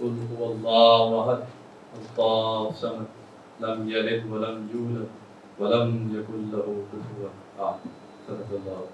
قل هو الله احد الله الصمد لم يلد ولم يولد ولم يكن له كفوا احد. صدق اللہ.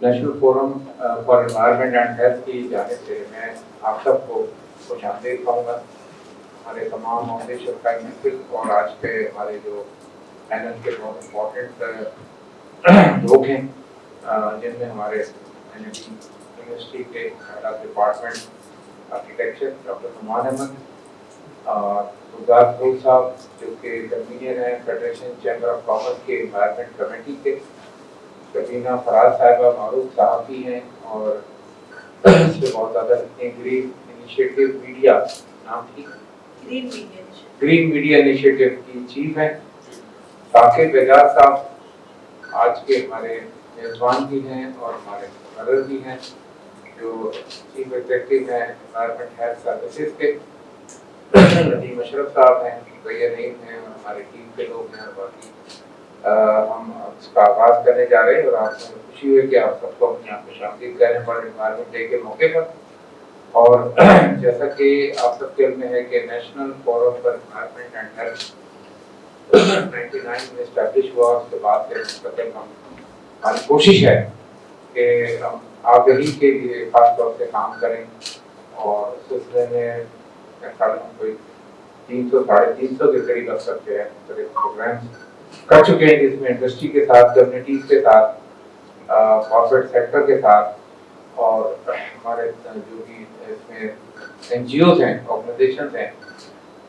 National forum for environment and health کی جانب سے میں آپ سب کو خوش آمدید کہوں گا. ہمارے تمام معاملے شرکائی محفل اور آج کے ہمارے جو پینل کے بہت امپورٹنٹ لوگ ہیں جن میں ہمارے یونیورسٹی کے head of department architecture doctor Noman Ahmed, Gulzar Farogh صاحب جو کہ کنوینر ہیں فیڈریشن چیمبر آف کامرس کے انوائرمنٹ کمیٹی کے، سبینہ فراز صاحبہ معروف صحافی ہیں اور اس سے بہت زیادہ لکھتے ہیں. گرین انیشیٹو میڈیا نام کی گرین میڈیا انیشیٹو کی چیف ہیں. ثاقب اعجاز صاحب آج کے ہمارے میزبان بھی ہیں اور ہمارے مقرر بھی ہیں، جو چیف ایگزیکٹو ہیں انوائرمنٹ ہیلتھ سروسز کے. ندیم اشرف صاحب ہیں، ریا نعیم ہیں اور ہمارے ٹیم کے لوگ ہیں. اور باقی ہم اس کا آغاز کرنے جا رہے ہیں اور آپ کو خوشی ہوئی کہ آپ سب کو اپنے آپ کو شامل کریں ورلڈ انوائرمنٹ ڈے کے موقع پر. اور جیسا کہ آپ سب کے علم میں ہے کہ national forum for environment and health 99 میں اسٹیبلش ہوا، اس کے بعد سے مستقل ہماری کوشش ہے کہ ہم آگہی کے لیے خاص طور سے کام کریں. اور اس سلسلے میں کوئی 300 350 کے قریب اب تک جو ہے مختلف پروگرامس کر چکے ہیں، جس میں انڈسٹری کے ساتھ، کمیونٹیز کے ساتھ، کارپوریٹ سیکٹر کے ساتھ اور ہمارے جو بھی اس میں این جی اوز ہیں، آرگنائزیشنز ہیں.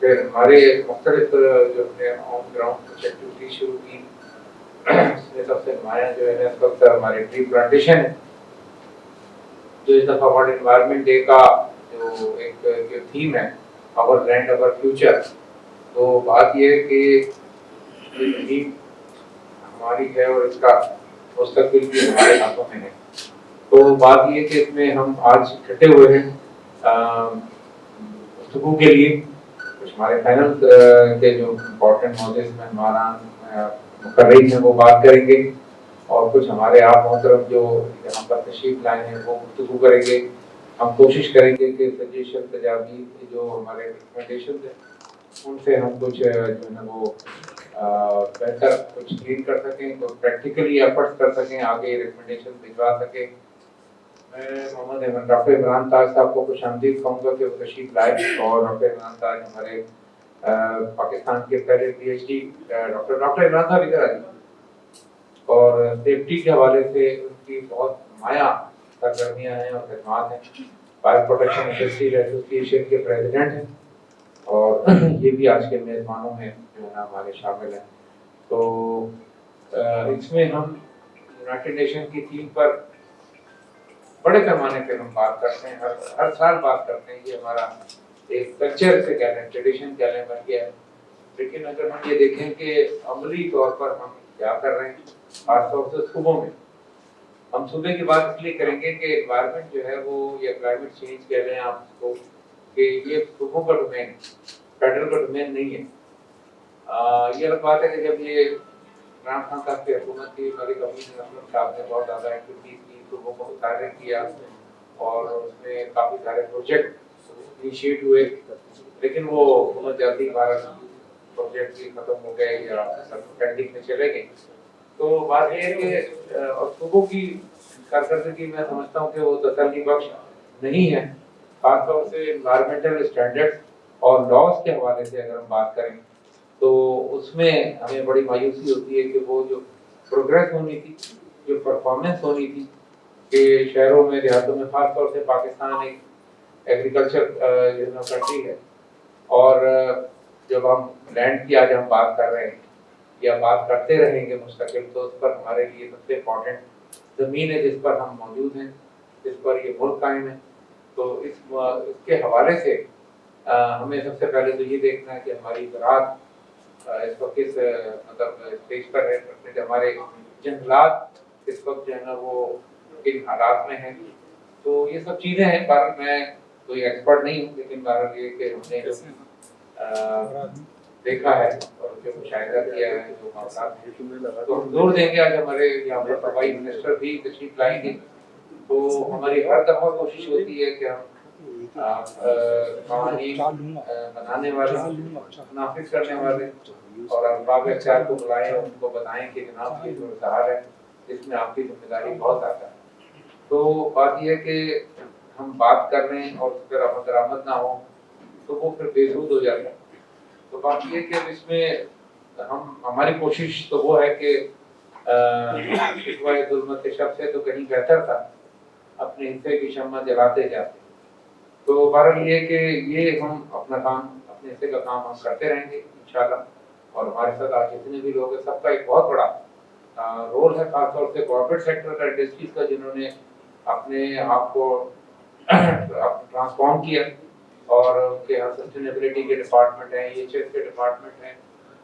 پھر ہمارے مختلف جو ہم نے آن گراؤنڈ کچھ ایکٹیویٹی شروع کی. اس میں سب سے نمایاں جو ہے اس وقت ہمارے ٹری پلانٹیشن ہے، جو اس دفعہ ورلڈ انوائرمنٹ ڈے کا جو ایک جو تھیم ہے آور لینڈ آور فیوچر. تو بات یہ ہے کہ زمین ہماری ہے اور اس کا مستقبل بھی ہمارے ہاتھوں میں ہے. تو بات یہ کہ اس میں ہم آج اکٹھے ہوئے ہیں گفتگو کے لیے. کچھ ہمارے پینل کے جو امپورٹنٹ موضوع مہمان مقررین ہیں وہ بات کریں گے، اور کچھ ہمارے آپ محترم جو یہاں پر تشریف لائے ہیں وہ گفتگو کریں گے. ہم کوشش کریں گے کہ سجیشن تجاویز جو ہمارے ریکمنڈیشن ہیں ان سے ہم کچھ جو ہے نا وہ بہتر کچھ لین کر سکیں، تو پریکٹیکلی ایفرٹس کر سکیں، آگے ریکمنڈیشن بھجوا سکیں. میں محمد احمد ڈاکٹر عمران تاج صاحب کو خوش آمدید کہوں گا کہ وہ تشریف لائے. اور ڈاکٹر عمران تاج ہمارے پاکستان کے پہلے P H D doctor Imran صاحب ادھر آئیے. اور سیفٹی کے حوالے سے ان کی بہت نمایاں سرگرمیاں ہیں اور خدمات ہیں. فائر پروٹیکشن انڈسٹری ایسوسی ایشن کے پریزیڈنٹ ہیں اور یہ بھی آج کے میزبانوں میں جو ہے نا ہمارے شامل ہیں. تو اس میں ہم یونائٹڈ نیشن کی تھیم پر بڑے پیمانے پہ ہم بات کرتے ہیں، ہر سال بات کرتے ہیں. یہ ہمارا ایک کلچر سے کہہ لیں، ٹریڈیشن کہہ لیں، بن گیا ہے. لیکن اگر ہم یہ دیکھیں کہ عملی طور پر ہم کیا کر رہے ہیں، خاص طور سے صوبوں میں، ہم صوبے کی بات اس لیے کریں گے کہ انوائرمنٹ جو ہے وہ یا کلائمیٹ چینج کہہ لیں آپ اس کو، کہ یہ صوبوں کا ڈومین، فیڈرل کا ڈومین نہیں ہے. یہ الگ بات ہے کہ جب یہ عمران خان صاحب کی حکومت تھی، ملک امین احمد صاحب نے بہت زیادہ ایکٹیویٹیز کی، صوبوں کو متحرک کیا اور اس میں کافی سارے پروجیکٹ انیشیٹ ہوئے. لیکن وہ حکومت جاتی بھارت پروجیکٹ بھی ختم ہو گئے یا پینڈنگ میں چلے گئے. تو بات یہ ہے کہ صوبوں کی کارکردگی میں سمجھتا ہوں کہ وہ تسلی بخش نہیں ہے. خاص طور سے انوائرمنٹل اسٹینڈرڈ اور لاس کے حوالے سے اگر ہم بات کریں تو اس میں ہمیں بڑی مایوسی ہوتی ہے کہ وہ جو پروگریس ہونی تھی، جو پرفارمنس ہونی تھی کہ شہروں میں دیہاتوں میں، خاص طور سے پاکستان ایک ایگریکلچر کنٹری ہے، اور جب ہم لینڈ کی آج ہم بات کر رہے ہیں یا بات کرتے رہیں گے مستقل، تو اس پر ہمارے لیے سب سے امپورٹنٹ زمین ہے جس پر ہم موجود ہیں، جس پر یہ ملک قائم ہے. تو اس کے حوالے سے ہمیں سب سے پہلے تو یہ دیکھنا ہے کہ ہماری زراعت اس وقت کس مطلب اسٹیج پر ہے، ہمارے جنگلات اس وقت جو ہے نا وہ کن حالات میں ہیں. تو یہ سب چیزیں ہیں. پر میں کوئی ایکسپرٹ نہیں ہوں، لیکن بہرحال یہ کہ ہم نے جو دیکھا ہے اور جو مشاہدہ کیا ہے، جو معاملات ہیں، تو ہم زور دیں گے. آج ہمارے یہاں پر صفائی منسٹر بھی تشریف لائیں گے، تو ہماری ہر دفعہ کوشش ہوتی ہے کہ ہم قوانین بنانے والے، نافذ کرنے والے اور ارباب اختیار کو بلائیں اور ان کو بتائیں کہ جناب یہ جو ظاہر ہے اس میں آپ کی ذمہ داری بہت زیادہ ہے. تو بات یہ ہے کہ ہم بات کر رہے ہیں اور اس پر عمل درآمد نہ ہو تو وہ پھر بے سود ہو جاتا ہے. تو بات یہ کہ اس میں ہماری کوشش تو وہ ہے کہ شکوہ ظلمت شب سے تو کہیں بہتر تھا، اپنے حصے کی شمع جلاتے جاتے. تو بہرحال یہ کہ یہ ہم اپنا کام، اپنے حصے کا کام ہم کرتے رہیں گے انشاءاللہ. اور ہمارے ساتھ آج جتنے بھی لوگ ہیں سب کا ایک بہت بڑا رول ہے، خاص طور سے کارپوریٹ سیکٹر کا، انڈسٹریز کا، جنہوں نے اپنے آپ کو ٹرانسفارم کیا. اور ان کے یہاں سسٹینیبلٹی کے ڈپارٹمنٹ ہیں، ایچ ایس کے ڈپارٹمنٹ ہیں،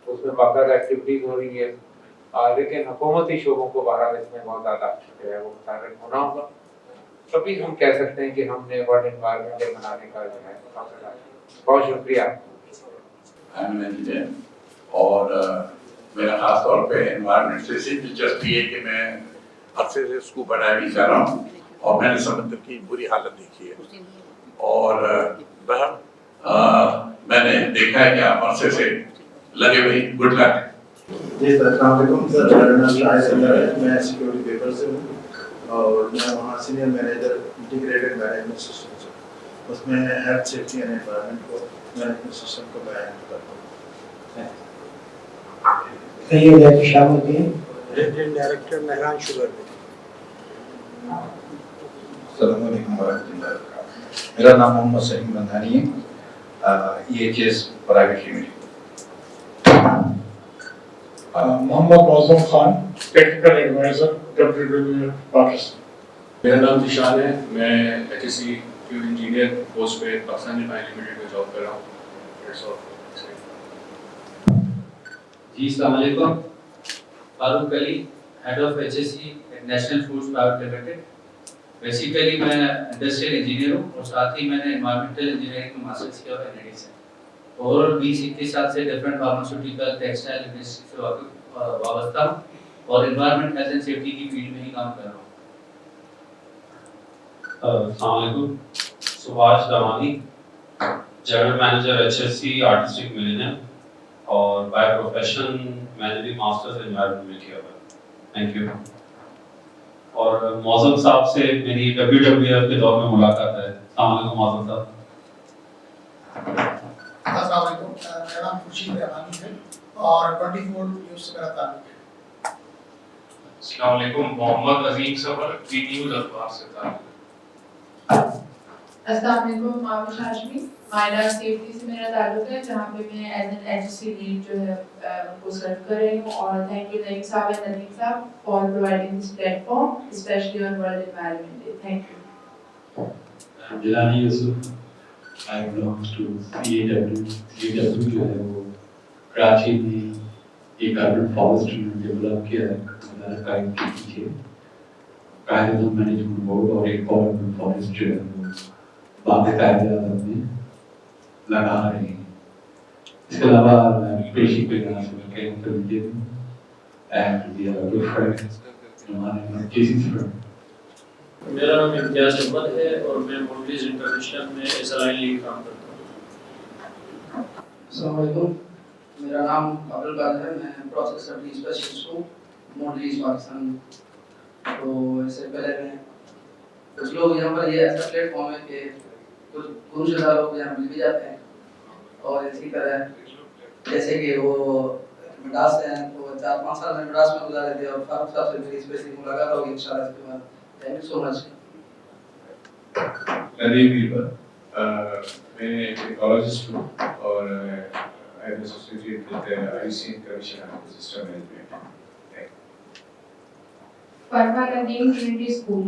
اس میں باقاعدہ ایکٹیویٹیز ہو رہی ہے. لیکن حکومتی شعبوں کو بہرحال اس میں بہت زیادہ جو ہے وہ متحرک ہونا ہوگا. تبھی ہم کہہ سکتے ہیں کہ ہم نے ورلڈ انوائرمنٹ ڈے منانے کا جو ہے. بہت شکریہ. اور میرا خاص طور پہ انوائرمنٹ سے صرف دلچسپی ہے کہ میں عرصے سے اسکوبا ڈائیونگ کر رہا ہوں اور میں نے سمندر کی بری حالت دیکھی ہے. اور میں نے دیکھا ہے کہ آپ عرصے سے لگے ہوئے. Good luck. جی سر، السلام علیکم سر. میرا نام شاہد اندر ہے، میں سیکورٹی پیپر سے ہوں اور میں وہاں senior manager integrated management system سے. اس میں ہیلتھ سیفٹی اینڈ انوائرمنٹ کو مینجمنٹ سسٹم کو بیان کرتا ہوں. شامل ہیں ریزیڈنٹ ڈائریکٹر مہران شوگر. السلام علیکم ورحمۃ اللہ وبرکاتہ. میرا نام محمد سلیم بندھانی ہے، EHS private limited. Muhammad Moazzam Khan, technical adviser WWF Pakistan. میرا نام ذیشان ہے، میں HSC انجینئر پوسٹ پہ پاکستان ریفائنری لمیٹڈ میں جاب کر رہا ہوں. جی السلام علیکم. Farooq Ali, head of HSC national foods private limited. Basically میں انڈسٹریل انجینئر ہوں اور ساتھ ہی میں نے انوائرمنٹل انجینئرنگ میں ماسٹرز کیا ہوا ہے NID سے. اوور 20-21 سال سے ڈفرینٹ فارماسیوٹیکل، ٹیکسٹائل انڈسٹری سے وابستہ ہوں اور انوائرمنٹ ہیلتھ اینڈ سیفٹی کی فیلڈ میں ہی کام کر رہا ہوں. السلام علیکم. سبھاش Damani, general manager HSC artistic millennium اور بائی پروفیشن میں نے بھی ماسٹرز انوائرمنٹ میں کیا ہوا ہے. Thank you. اور معظم صاحب سے میری WWF کے دور میں ملاقات ہے. السلام علیکم معظم صاحب. السلام علیکم. میرا نام خورشید رحمانی ہے اور 24 نیوز سے میرا تعلق ہے. السلام علیکم. محمد عظیم صبر، وی نیوز اخبار سے تعلق. السلام علیکم. معاوش ہاشمی، مائنر سیفٹی سے میرا تعلق ہے، جہاں پہ میں ایز این HSC لیڈ جو ہے ان کو سرو کر رہی ہوں. اور تھینک یو نعیم صاحب اینڈ ندیم صاحب for providing this platform especially on world environment day. Thank you. Jilani Yousuf, I belongs to CAW. CAW جو ہے وہ کراچی میں ایک اربن فارسٹری ڈیولپ کیا ہے قائم کے پیچھے قائد اعظم مینجمنٹ بورڈ اور ایک اور اربن فارسٹ جو ہے وہ باقی قائد اعظم میں لگا رہے ہیں. اس کے علاوہ میں پیشی پہ یہاں سے mechanical engineer and we are good friends ہمارے کیسز فرینڈ. میرا نام امتیاز احمد ہے اور میں موڈیز انٹرنیشنل میں SLI لیڈ کام کرتا ہوں. السلام علیکم. میرا نام عبد القادر ہے، میں پروسیس سیفٹی اسپیشلسٹ ہوں موڈیز پاکستان میں. تو اس سے پہلے میں کچھ لوگ یہاں پر یہ ایسا پلیٹ فارم ہے کہ کچھ گروش لوگ یہاں مل بھی جاتے ہیں اور اسی طرح جیسے کہ وہ مڈاس سے ہیں تو 4-5 سال میں مڈاس میں گزارے تھے، اور فاروق صاحب سے میری اسپیشلی ملاقات ہوگی انشاءاللہ اس کے بعد. Thank you so much. میں ایک ایکالوجسٹ ہوں اور I am associated with I C commission of system management. فرما ندیم ٹرینٹی اسکول.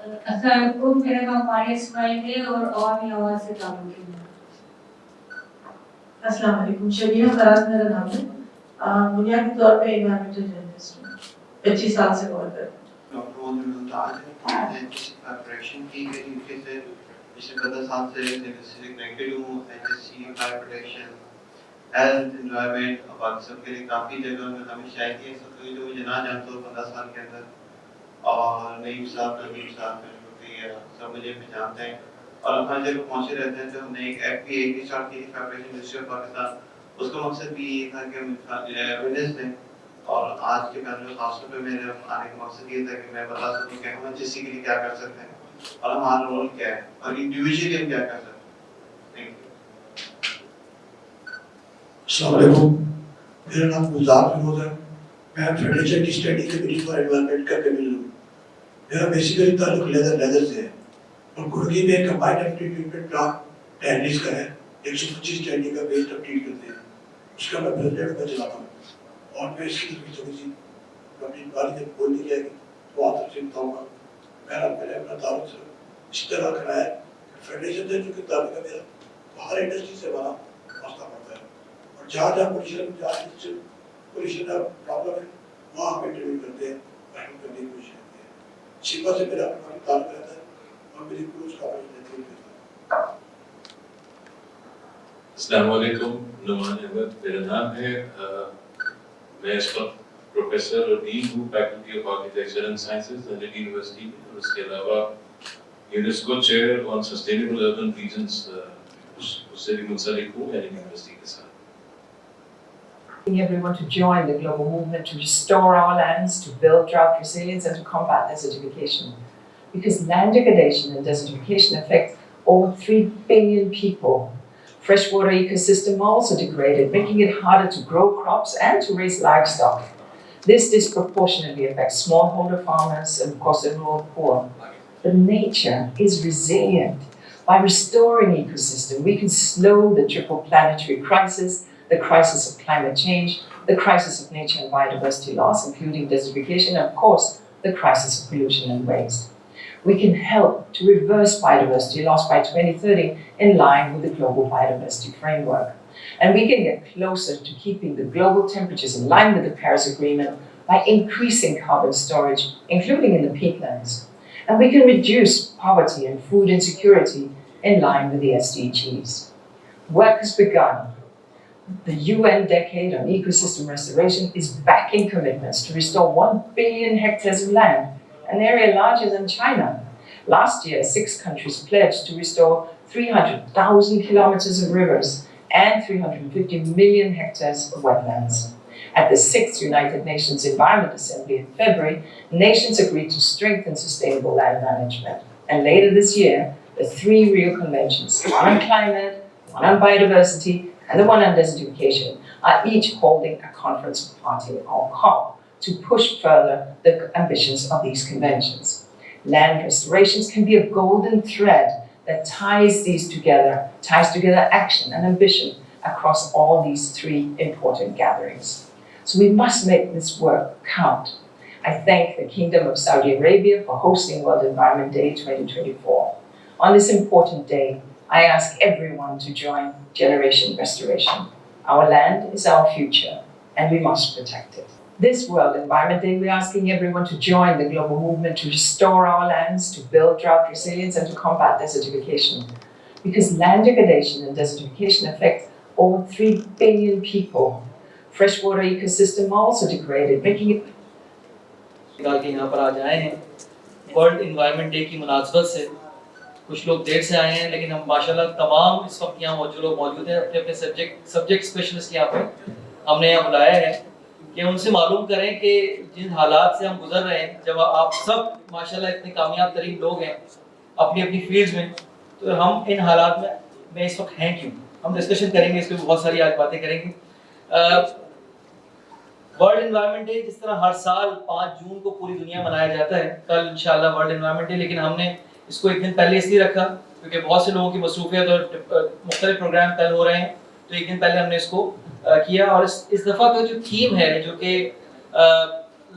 السلام علیکم، میرا نام ماریہ اسماعیل ہے اور عوامی آواز سے تعلق ہے. السلام علیکم، شبینہ فراز میرا نام ہے. بنیادی طور پہ انوائرمنٹل جرنلسٹ ہوں، 25 سال سے کور کرتی ہوں. ڈاکٹر موجود ممتاز ہے. میں کسی پریپریشن کی گئی طریقے سے پچھلے 15 سال سے کنیکٹڈ ہوں. HSC، fire protection, health, environment, باقی سب کے لیے کافی جگہ میں ہمیشہ آئی تھی. سب جو مجھے نہ جانتا ہوں 15 سال کے اندر، اور نعیم صاحب، نبیل صاحب، سب مجھے پہچانتے ہیں اور ہم ہر جگہ پہنچے رہتے ہیں. تو ہم نے ایک ایپ بھی اسٹارٹ کی تھی، فیڈریشن یونیورسٹی آف پاکستان. اس کا مقصد بھی یہ تھا کہ ہم اویئرنیس دیں، اور آج کے پینل خاص طور پہ میرے آنے کا مقصد یہ تھا کہ میں بتا سکوں کہ ہم HSC کے لیے کیا کر سکتے ہیں اور ہمارا رول کیا ہے اور انڈیویجولی ہم کیا کر سکتے ہیں. السلام علیکم، میرا نام گلزار فیروز ہے. میں فیڈریشن کی اسٹڈی کمیٹی فار انوائرمنٹ کا کمیٹی ہوں. میرا بیسیکلی تعلق لیدر سے ہے اور گڑگی میں کمبائنڈ ایفٹی ٹریٹمنٹ پلانٹ ٹینڈیز کا ہے. 125 ٹینڈی کا ویسٹ اب ٹریٹ کرتے ہیں، اس کا میں پریزیڈنٹ میں چلاتا ہوں. اور میں اس کی تھوڑی سی اپنی باری جب بولنے کی آئے گی تو آپ سے بتاؤں گا. میں نے اپنا تعلق سے اس طرح کرا ہے کہ فیڈریشن سے جو کہ تعلق ہے میرا، تو ہر انڈسٹری سے بڑا مسئلہ پڑتا ہے، اور جہاں جہاں پولیشن کا پرابلم ہے وہاں ہم انٹرویو کرتے ہیں، ہم کرنے کی کوشش کرتے ہیں. شفا سے میرا اپنا تعلق رہتا ہے اور میری کروز کا رہتا ہے. السلام علیکم، نعمان احمد میرا نام ہے. میں اس وقت پروفیسر اور ڈین ہوں faculty of architecture and sciences Delhi university میں، اور اس کے علاوہ یونیسکو چیئر آن سسٹینیبل اربن ریجنز اس سے بھی منسلک ہوں یونیورسٹی کے ساتھ. Everyone to join the global movement to restore our lands, to build drought resilience and to combat desertification. Because land degradation and desertification affect over 3 billion people. Freshwater ecosystem also degraded, making it harder to grow crops and to raise livestock. This disproportionately affects smallholder farmers and of course the rural poor. But nature is resilient. By restoring ecosystem, we can slow the triple planetary crisis, the crisis of climate change, the crisis of nature and biodiversity loss, including desertification, and of course, the crisis of pollution and waste. We can help to reverse biodiversity loss by 2030 in line with the global biodiversity framework. And we can get closer to keeping the global temperatures in line with the Paris Agreement by increasing carbon storage, including in the peatlands. And we can reduce poverty and food insecurity in line with the SDGs. Work has begun. The UN Decade on Ecosystem Restoration is backing commitments to restore 1 billion hectares of land, an area larger than China. Last year, 6 countries pledged to restore 300,000 kilometers of rivers and 350 million hectares of wetlands. At the 6th United Nations Environment Assembly in February, nations agreed to strengthen sustainable land management. And later this year, the 3 Rio Conventions, one on climate, one on biodiversity, and the one on desertification, are each holding a conference party or COP to push further the ambitions of these conventions. Land restorations can be a golden thread that ties together action and ambition across all these 3 important gatherings. So we must make this work count. I thank the Kingdom of Saudi Arabia for hosting World Environment Day 2024. On this important day, I ask everyone to join Generation Restoration. Our land is our future, and we must protect it. This World Environment Day, we're asking everyone to join the global movement to restore our lands, to build drought resilience, and to combat desertification. Because land degradation and desertification affect over 3 billion people. Freshwater ecosystem also degraded, making it کہ یہاں پر آج آئے ہیں world environment day کی مناسبت سے. کچھ لوگ دیر سے آئے ہیں لیکن ہم ماشاءاللہ تمام اس وقت یہاں جو لوگ موجود ہیں اپنے اپنے سبجیکٹ اسپیشلسٹ یہاں پہ ہم نے یہاں بلایا ہے کہ ان سے معلوم کریں کہ جن حالات سے ہم گزر رہے ہیں، جب آپ سب ماشاءاللہ اتنے کامیاب ترین لوگ ہیں اپنی اپنی فیلڈز میں، تو ہم ان حالات میں اس وقت ہیں کیوں؟ ہم ڈسکشن کریں گے اس پہ, بہت ساری آج باتیں کریں گے. ورلڈ انوائرمنٹ ڈے جس طرح ہر سال 5 جون کو پوری دنیا منایا جاتا ہے, کل انشاءاللہ ورلڈ انوائرمنٹ ڈے, لیکن ہم نے اس کو ایک دن پہلے اس لیے رکھا کیونکہ بہت سے لوگوں کی مصروفیت اور مختلف پروگرام کل ہو رہے ہیں, تو ایک دن پہلے ہم نے اس کو کیا. اور اس دفعہ کا جو تھیم ہے جو کہ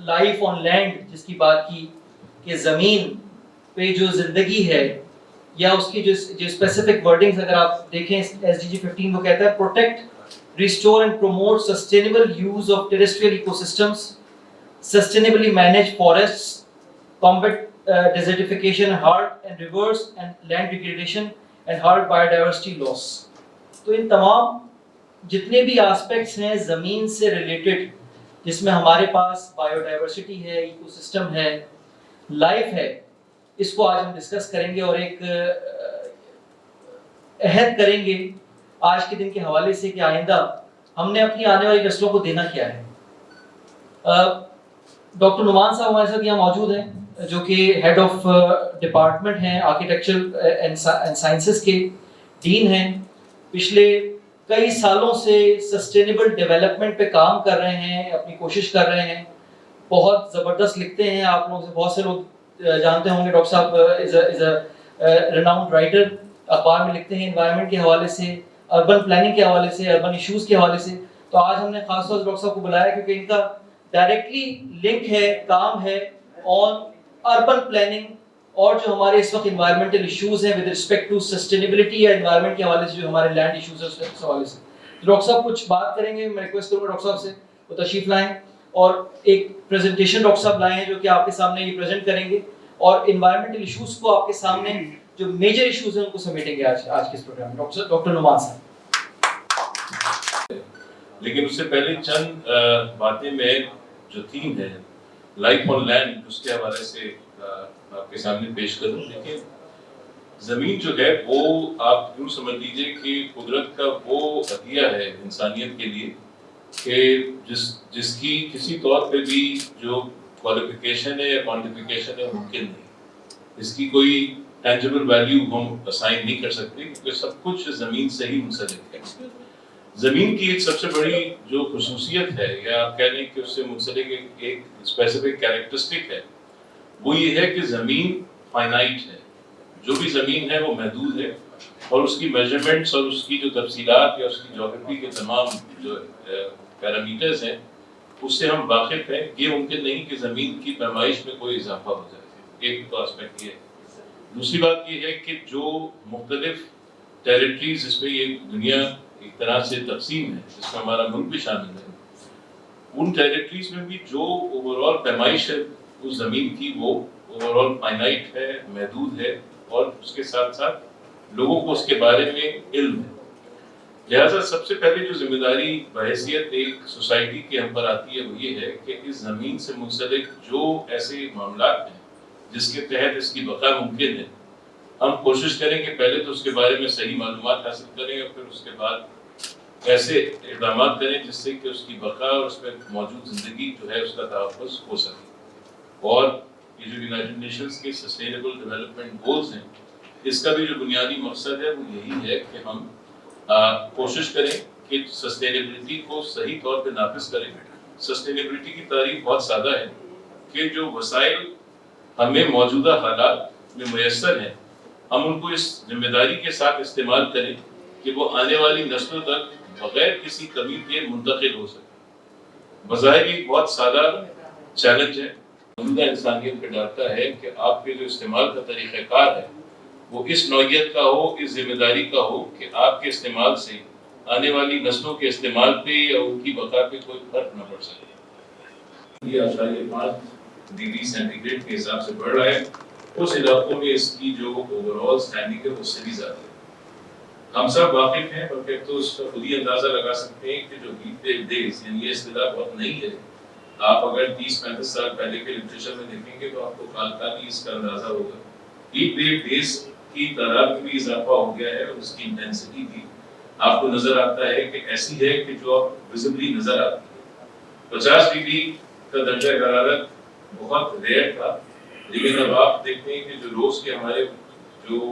لائف آن لینڈ جس کی بات کی کہ زمین پہ جو زندگی ہے, یا اس کی جو اسپیسیفک ورڈنگز اگر آپ دیکھیں SDG 15 وہ کہتا ہے protect, restore and promote sustainable use of terrestrial ecosystems, sustainably manage forests, combat desertification, halt and reverse and land degradation and halt biodiversity loss. تو ان تمام جتنے بھی آسپیکٹس ہیں زمین سے ریلیٹڈ, جس میں ہمارے پاس بایو ڈائیورسٹی ہے, ایکو سسٹم ہے, لائف ہے, اس کو آج ہم ڈسکس کریں گے اور ایک عہد کریں گے آج کے دن کے حوالے سے کہ آئندہ ہم نے اپنی آنے والی نسلوں کو دینا کیا ہے. ڈاکٹر نعمان صاحب ہمارے ساتھ یہاں موجود ہیں جو کہ ہیڈ آف ڈپارٹمنٹ ہیں آرکیٹیکچر اینڈ سائنسز کے ڈین ہیں. پچھلے کئی سالوں سے سسٹینیبل ڈیولپمنٹ پہ کام کر رہے ہیں, اپنی کوشش کر رہے ہیں, بہت زبردست لکھتے ہیں. آپ لوگ سے بہت سے لوگ جانتے ہوں گے ڈاکٹر صاحب از اے ریناؤنڈ رائٹر, اخبار میں لکھتے ہیں انوائرمنٹ کے حوالے سے, اربن پلاننگ کے حوالے سے, اربن ایشوز کے حوالے سے. تو آج ہم نے خاص طور سے ڈاکٹر صاحب کو بلایا کیونکہ ان کا ڈائریکٹلی لنک ہے, کام ہے آن اربن پلاننگ اور جو ہمارے اس وقت انوائرمنٹل ایشوز ہیں ود رسپیکٹ ٹو سسٹینیبلٹی یا انوائرمنٹ کے حوالے سے جو ہمارے لینڈ ایشوز ہیں اس حوالے سے. ڈاکٹر صاحب کچھ بات کریں گے, میں ریکویسٹ کروں گا ڈاکٹر صاحب سے وہ تشریف لائیں اور ایک پریزنٹیشن ڈاکٹر صاحب لائے ہیں جو کہ آپ کے سامنے یہ پریزنٹ کریں گے اور انوائرمنٹل ایشوز کو آپ کے سامنے جو میجر ایشوز ہیں ان کو سمیٹیں گے آج کے اس پروگرام میں. ڈاکٹر نعمان صاحب. لیکن اس سے پہلے چند باتیں میں جو تھیم ہے لائف آن لینڈ اس کے حوالے سے آپ کے سامنے پیش کروں. لیکن زمین جو ہے وہ آپ یوں سمجھ لیجیے کہ قدرت کا وہ عطیہ ہے انسانیت کے لیے کہ جس کی کسی طور پہ بھی جو کوالیفیکیشن ہے یا کوانٹیفیکیشن ہے ممکن نہیں. اس کی کوئی ٹینجبل ویلیو ہم اسائن نہیں کر سکتے کیونکہ سب کچھ زمین سے ہی منسلک ہے. زمین کی ایک سب سے بڑی جو خصوصیت ہے یا آپ کہہ لیں کہ اس سے منسلک ایک اسپیسیفک کیریکٹرسٹک ہے وہ یہ ہے کہ زمین فائنائٹ ہے. جو بھی زمین ہے وہ محدود ہے اور اس کی میجرمنٹس اور اس کی جو تفصیلات یا اس کی جغرافی کے تمام جو پیرامیٹرز ہیں اس سے ہم واقف ہیں. یہ ممکن نہیں کہ زمین کی پیمائش میں کوئی اضافہ ہو جائے. ایک تو اسپیکٹ یہ ہے. دوسری بات یہ ہے کہ جو مختلف ٹیریٹریز جس پہ یہ دنیا ایک طرح سے تقسیم ہے جس میں ہمارا ملک بھی شامل ہے, ان ٹیریٹریز میں بھی جو اوور آل پیمائش ہے اس زمین کی وہ اوور آل فائنائٹ ہے, محدود ہے اور اس کے ساتھ ساتھ لوگوں کو اس کے بارے میں علم ہے. لہٰذا سب سے پہلے جو ذمہ داری بحیثیت ایک سوسائٹی کی ہم پر آتی ہے وہ یہ ہے کہ اس زمین سے منسلک جو ایسے معاملات ہیں جس کے تحت اس کی بقا ممکن ہے ہم کوشش کریں کہ پہلے تو اس کے بارے میں صحیح معلومات حاصل کریں اور پھر اس کے بعد ایسے اقدامات کریں جس سے کہ اس کی بقا اور اس میں موجود زندگی جو ہے اس کا تحفظ ہو سکے. اور یہ جو یونائٹڈ نیشنز کے سسٹینیبل ڈیولپمنٹ گولز ہیں اس کا بھی جو بنیادی مقصد ہے وہ یہی ہے کہ ہم کوشش کریں کہ سسٹینیبلٹی کو صحیح طور پہ نافذ کریں. سسٹینیبلٹی کی تعریف بہت سادہ ہے کہ جو وسائل ہمیں موجودہ حالات میں میسر ہیں ہم ان کو اس ذمہ داری کے ساتھ استعمال کریں کہ وہ آنے والی نسلوں تک بغیر کسی کمی کے منتقل ہو سکے. بظاہر ایک بہت سادہ چیلنج ہے, موجودہ انسانیت پہ ڈالتا ہے کہ آپ کے جو استعمال کا طریقہ کار ہے وہ اس نوعیت کا ہو, اس ذمہ داری کا ہو کہ آپ کے استعمال سے آنے والی نسلوں کے استعمال پہ یا ان کی بقا پہ کوئی فرق نہ پڑ سکے. یہ 8.5 ڈگری سینٹی گریڈ کے حساب سے بڑھ رہا ہے. اس علاقوں میں اس کی جو اوور آل اسٹینڈنگ ہے اس سے بھی زیادہ ہے. ہم سب واقف ہیں اور پھر تو اس کا خود ہی اندازہ لگا سکتے ہیں کہ جو ہیٹ ویو ڈیز یعنی یہ اصطلاح بہت نئی ہے. آپ اگر 30-35 سال پہلے کے لٹریچر میں دیکھیں گے تو آپ کو کالکانی اس کا اندازہ ہوگا. ہیٹ ویو ڈیز کی تعداد میں بھی اضافہ ہو گیا ہے اور اس کی انٹینسٹی بھی آپ کو نظر آتا ہے کہ ایسی ہے کہ جو آپ ویزبلی نظر آتی ہے. 50 ڈگری کا درجہ حرارت بہت ریئر تھا لیکن اب آپ دیکھتے ہیں کہ جو روز کے ہمارے جو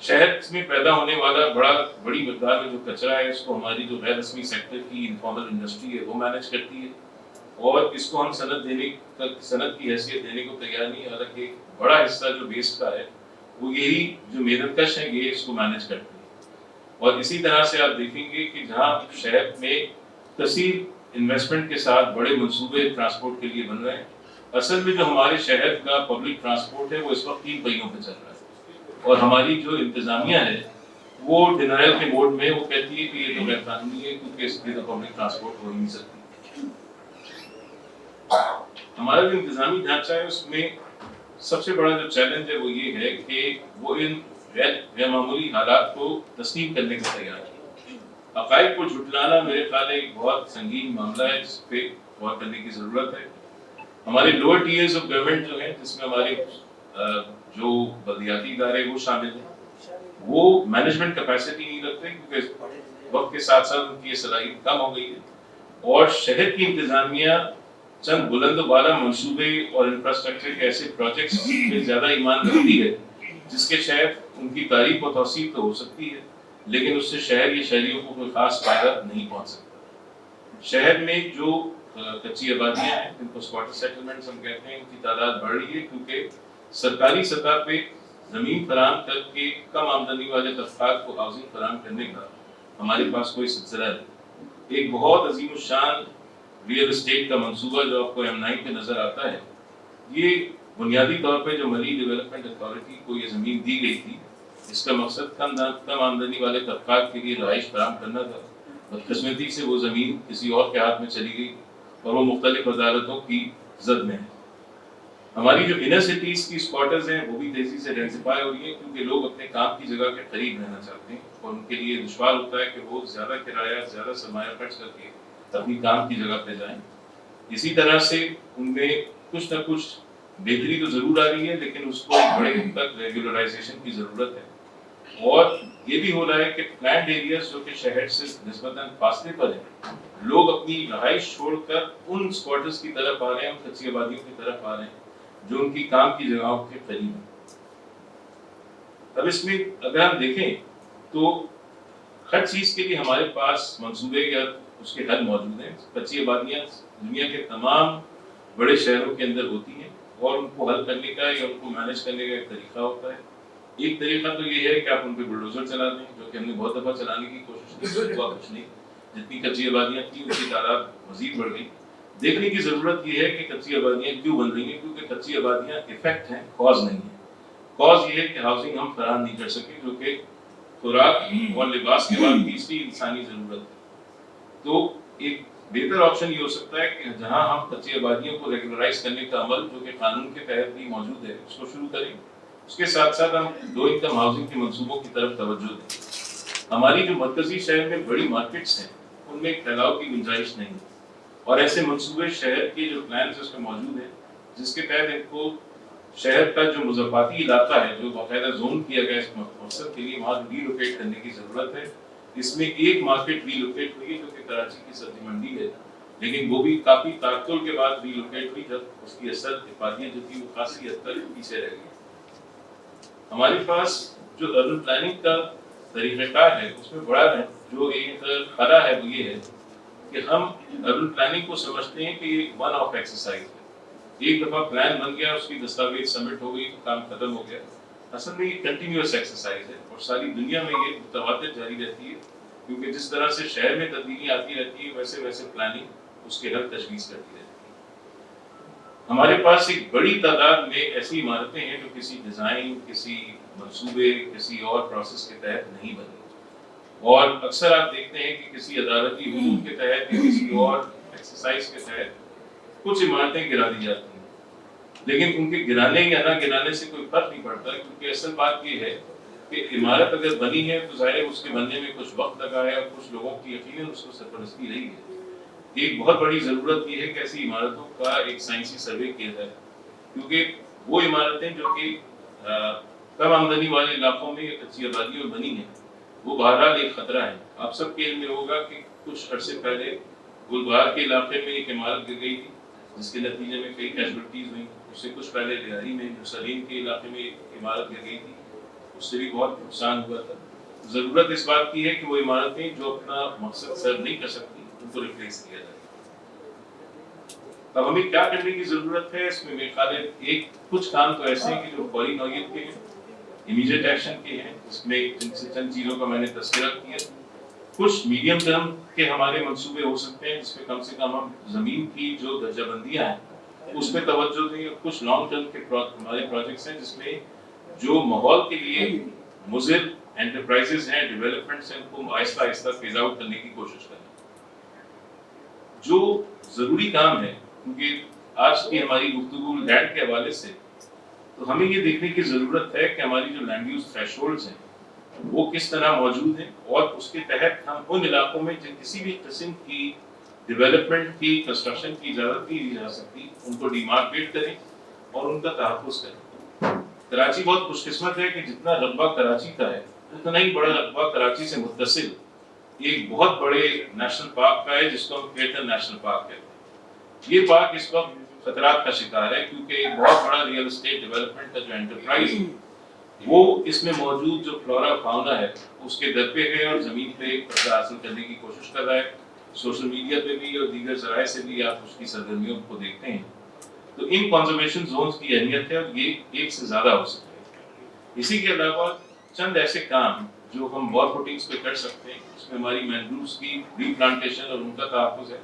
شہر میں پیدا ہونے والا بڑی مقدار میں جو کچرا ہے اس کو ہماری جو غیر رسمی سیکٹر کی انفارمل انڈسٹری ہے وہ مینیج کرتی ہے، اور اس کو ہم صنعت کی حیثیت دینے کو تیار نہیں، حالانکہ ایک بڑا حصہ جو ویسٹ کا ہے وہ یہی جو میرٹ کش ہیں یہ اس کو مینیج کرتے ہیں۔ اور اسی طرح سے آپ دیکھیں گے کہ جہاں شہر میں کثیر انویسٹمنٹ کے ساتھ بڑے منصوبے ٹرانسپورٹ کے لیے بن رہے ہیں، اصل میں جو ہمارے شہر کا پبلک ٹرانسپورٹ ہے وہ اس وقت 3 پہیوں پہ چل رہا ہے، اور ہماری جو انتظامیہ ہے وہ ڈینائل کے موڈ میں وہ کہتی ہے کہ یہ تو غیر قانونی ہے کیونکہ اس کے تو پبلک ٹرانسپورٹ ہو ہی نہیں سکتی۔ ہمارا جو انتظامی ڈھانچہ ہے اس میں سب سے بڑا جو چیلنج ہے وہ یہ ہے کہ وہ ان غیر معمولی حالات کو تسلیم کرنے کا تیار ہے۔ حقائق کو جھٹلانا میرے خیال ایک بہت سنگین معاملہ ہے جس پہ غور کرنے کی ضرورت ہے۔ ہمارے لوور ٹیئرز آف گورنمنٹ جو ہیں جس میں ہمارے جو بلدیاتی ادارے وہ شامل ہیں وہ مینجمنٹ کیپیسٹی نہیں رکھتے کیونکہ وقت کے ساتھ ساتھ ان کی یہ صلاحیت کم ہو گئی ہے، اور شہر کی انتظامیہ چند بلند و بالا منصوبے اور انفراسٹرکچر کے ایسے پروجیکٹس میں زیادہ ایمان رکھتی ہے جس کے شاید ان کی تعریف و توصیف تو ہو سکتی ہے لیکن اس سے شہر یا شہریوں کو کوئی خاص فائدہ نہیں پہنچ سکتا۔ شہر میں جو کچی آبادیاں ہیں جن کو اسکواٹر سیٹلمنٹس ہم کہتے ہیں ان کی تعداد بڑھ رہی ہے کیونکہ سرکاری سطح پہ زمین فراہم کر کے کم آمدنی والے طبقات کو ہاؤسنگ فراہم کرنے کا ہمارے پاس کوئی سلسلہ نہیں۔ ایک بہت عظیم الشان ریئل اسٹیٹ کا منصوبہ جو آپ کو M9 پہ نظر آتا ہے، یہ بنیادی طور پہ جو ملی ڈیولپمنٹ اتھارٹی کو یہ زمین دی گئی تھی اس کا مقصد کم آمدنی والے طبقات کے لیے رہائش فراہم کرنا تھا۔ بدقسمتی سے وہ زمین کسی اور کے ہاتھ میں چلی گئی اور وہ مختلف عدالتوں کی زد میں ہے۔ ہماری جو انر سٹیز کی اسکواٹرز ہیں وہ بھی تیزی سے ڈینسیفائی ہو رہی ہیں کیونکہ لوگ اپنے کام کی جگہ کے قریب رہنا چاہتے ہیں اور ان کے لیے دشوار ہوتا ہے کہ وہ زیادہ کرایہ زیادہ سرمایہ خرچ کر کے اپنی کام کی جگہ پہ جائیں۔ اسی طرح سے ان میں کچھ نہ کچھ بہتری تو ضرور آ رہی ہے لیکن اس کو ایک بڑے حد تک ریگولرائزیشن کی ضرورت ہے، اور یہ بھی ہو رہا ہے کہ پلانڈ ایریاز جو کہ شہر سے نسبتاً فاصلے پر ہیں لوگ اپنی رہائش چھوڑ کر ان اسکواٹرز کی طرف آ رہے ہیں، ان کچی آبادیوں کی طرف آ رہے ہیں جو ان کی کام کی جگہوں کے قریب ہیں۔ اب اس میں اگر ہم دیکھیں تو ہر چیز کے لیے ہمارے پاس منصوبے یا اس کے حل موجود ہیں۔ کچی آبادیاں دنیا کے تمام بڑے شہروں کے اندر ہوتی ہیں اور ان کو حل کرنے کا یا ان کو مینیج کرنے کا ایک طریقہ ہوتا ہے۔ ایک طریقہ تو یہ ہے کہ آپ ان پہ بلڈوزر چلا دیں، جو کہ ہم نے بہت دفعہ چلانے کی کوشش کی، ہوا کچھ نہیں۔ جتنی کچی آبادیاں تھیں ان کی تعداد مزید بڑھ گئی۔ دیکھنے کی ضرورت یہ ہے کہ کچی آبادیاں کیوں بن رہی ہیں، کیونکہ کچی آبادیاں افیکٹ ہیں، کاز نہیں ہیں۔ کاز یہ ہے کہ ہاؤسنگ ہم فراہم نہیں کر سکے جو کہ خوراک اور لباس کے بعد تیسری انسانی ضرورت ہے۔ تو ایک بہتر آپشن یہ ہو سکتا ہے کہ جہاں ہم کچی آبادیوں کو ریگولرائز کرنے کا عمل جو کہ قانون کے تحت بھی موجود ہے اس کو شروع کریں، اس کے ساتھ ساتھ ہم 2 انکم ہاؤسنگ کے منصوبوں کی طرف توجہ دیں۔ ہماری جو مرکزی شہر میں بڑی مارکیٹس ہیں ان میں پھیلاؤ کی گنجائش نہیں ہے، اور ایسے منصوبے شہر کے جو پلانز اس میں موجود ہیں جس کے تحت ان کو شہر کا جو مضافاتی علاقہ ہے جو باقاعدہ زون کیا گیا اس مقصد کے لیے وہاں ری لوکیٹ کرنے کی ضرورت ہے۔ اس میں ایک مارکیٹ ری لوکیٹ ہوئی ہے جو کہ کراچی کی سبزی منڈی ہے، لیکن وہ بھی کافی تعطل کے بعد ری لوکیٹ ہوئی جب اس کی اصل افادیت جو تھی وہ خاصی حد تک پیچھے رہ گئی۔ ہمارے پاس جو اربن پلاننگ کا طریقہ کار ہے اس میں بڑا جو ایک خلا ہے وہ یہ ہے کہ ہم اربن پلاننگ کو سمجھتے ہیں کہ یہ ون آف ایکسرسائز ہے، ایک دفعہ پلان بن گیا اس کی دستاویز سبمٹ ہو گئی تو کام ختم ہو گیا۔ اصل میں یہ کنٹینیوس ایکسرسائز ہے اور ساری دنیا میں یہ متواتر جاری رہتی ہے کیونکہ جس طرح سے شہر میں تبدیلی آتی رہتی ہے ویسے ویسے پلاننگ اس کے حل تجویز کرتی رہتی ہے۔ ہمارے پاس ایک بڑی تعداد میں ایسی عمارتیں ہیں جو کسی ڈیزائن، کسی منصوبے، کسی اور پروسیس کے تحت نہیں بنی، اور اکثر آپ دیکھتے ہیں کہ کسی عدالتی حکم کے تحت یا کسی اور ایکسرسائز کے تحت کچھ عمارتیں گرا دی جاتی ہیں، لیکن ان کے گرانے یا نہ گرانے سے کوئی فرق نہیں پڑتا کیونکہ اصل بات یہ ہے کہ عمارت اگر بنی ہے تو ظاہر اس کے بننے میں کچھ وقت لگا ہے اور کچھ لوگوں کی یقیناً اس کو سرپرستی رہی ہے۔ ایک بہت بڑی ضرورت یہ ہے کہ ایسی عمارتوں کا ایک سائنسی سروے کیا جائے کیونکہ وہ عمارتیں جو کہ کم آمدنی والے علاقوں میں یا کچی آبادیوں میں بنی ہیں وہ بہرحال ایک خطرہ ہے۔ آپ سب کے علم میں ہوگا کہ کچھ عرصے پہلے گلبہار کے علاقے میں ایک عمارت گر گئی تھی جس کے نتیجے میں کئی کیجولٹیز ہوئیں۔ اس سے کچھ پہلے لہاری میں جو سلیم کے علاقے میں ایک عمارت گر گئی تھی اس سے بھی بہت نقصان ہوا تھا. ضرورت اس بات کی ہے کہ وہ عمارتیں جو اپنا مقصد سرو نہیں کر سکتی ان کو ریپلیس کیا جائے. اب ہمیں کیا کرنے کی ضرورت ہے اس میں میرے خیال ہے کچھ کام تو ایسے ہیں کہ جو فوری نوعیت کے ہیں, امیڈیٹ ایکشن کے ہیں, جس میں جن سے چند چیزوں کا میں نے تذکرہ کیا. کچھ میڈیم ٹرم کے ہمارے منصوبے ہو سکتے ہیں جس میں کم سے کم ہم زمین کی جو درجہ بندیاں ہیں اس پہ توجہ دیں. کچھ لانگ ٹرم کے ہمارے پروجیکٹس ہیں جس میں جو ماحول کے لیے مضر انٹرپرائزز ہیں, ڈیولپمنٹس ہیں, ان کو آہستہ آہستہ فیز آؤٹ کرنے کی کوشش کریں. جو ضروری کام ہے, کیونکہ آج کی ہماری گفتگو لینڈ کے حوالے سے, تو ہمیں یہ دیکھنے کی ضرورت ہے کہ ہماری جو لینڈ یوز تھریش ہولڈز ہیں وہ کس طرح موجود ہیں, اور اس کے تحت ہم ان علاقوں میں جن کسی بھی قسم کی ڈیولپمنٹ کی کنسٹرکشن کی اجازت نہیں دی جا سکتی ان کو ڈیمارکیٹ کریں اور ان کا تحفظ کریں. کراچی بہت خوش قسمت ہے کہ جتنا رقبہ کراچی کا ہے اتنا ہی بڑا رقبہ کراچی سے متصل ایک بہت بڑے نیشنل پارک کا ہے جس کو ہم کیٹر نیشنل پارک کہتے ہیں. یہ پارک اس وقت خطرات کا شکار ہے کیونکہ ایک بہت بڑا ریئل اسٹیٹ ڈیولپمنٹ کا جو انٹرپرائز ہے وہ اس میں موجود جو فلورا فاؤنا ہے اس کے در پہ ہے اور زمین پہ قبضہ حاصل کرنے کی کوشش کر رہا ہے. سوشل میڈیا پہ بھی اور دیگر ذرائع سے بھی آپ اس کی سرگرمیوں کو دیکھتے ہیں. تو ان کنزرویشن زونز کی اہمیت ہے اور یہ ایک سے زیادہ ہو سکتے ہیں. اسی کے علاوہ چند ایسے کام جو ہم وار فوٹنگز پہ کر سکتے ہیں, اس میں ہماری مینگرووز کی ری پلانٹیشن اور ان کا تحفظ ہے.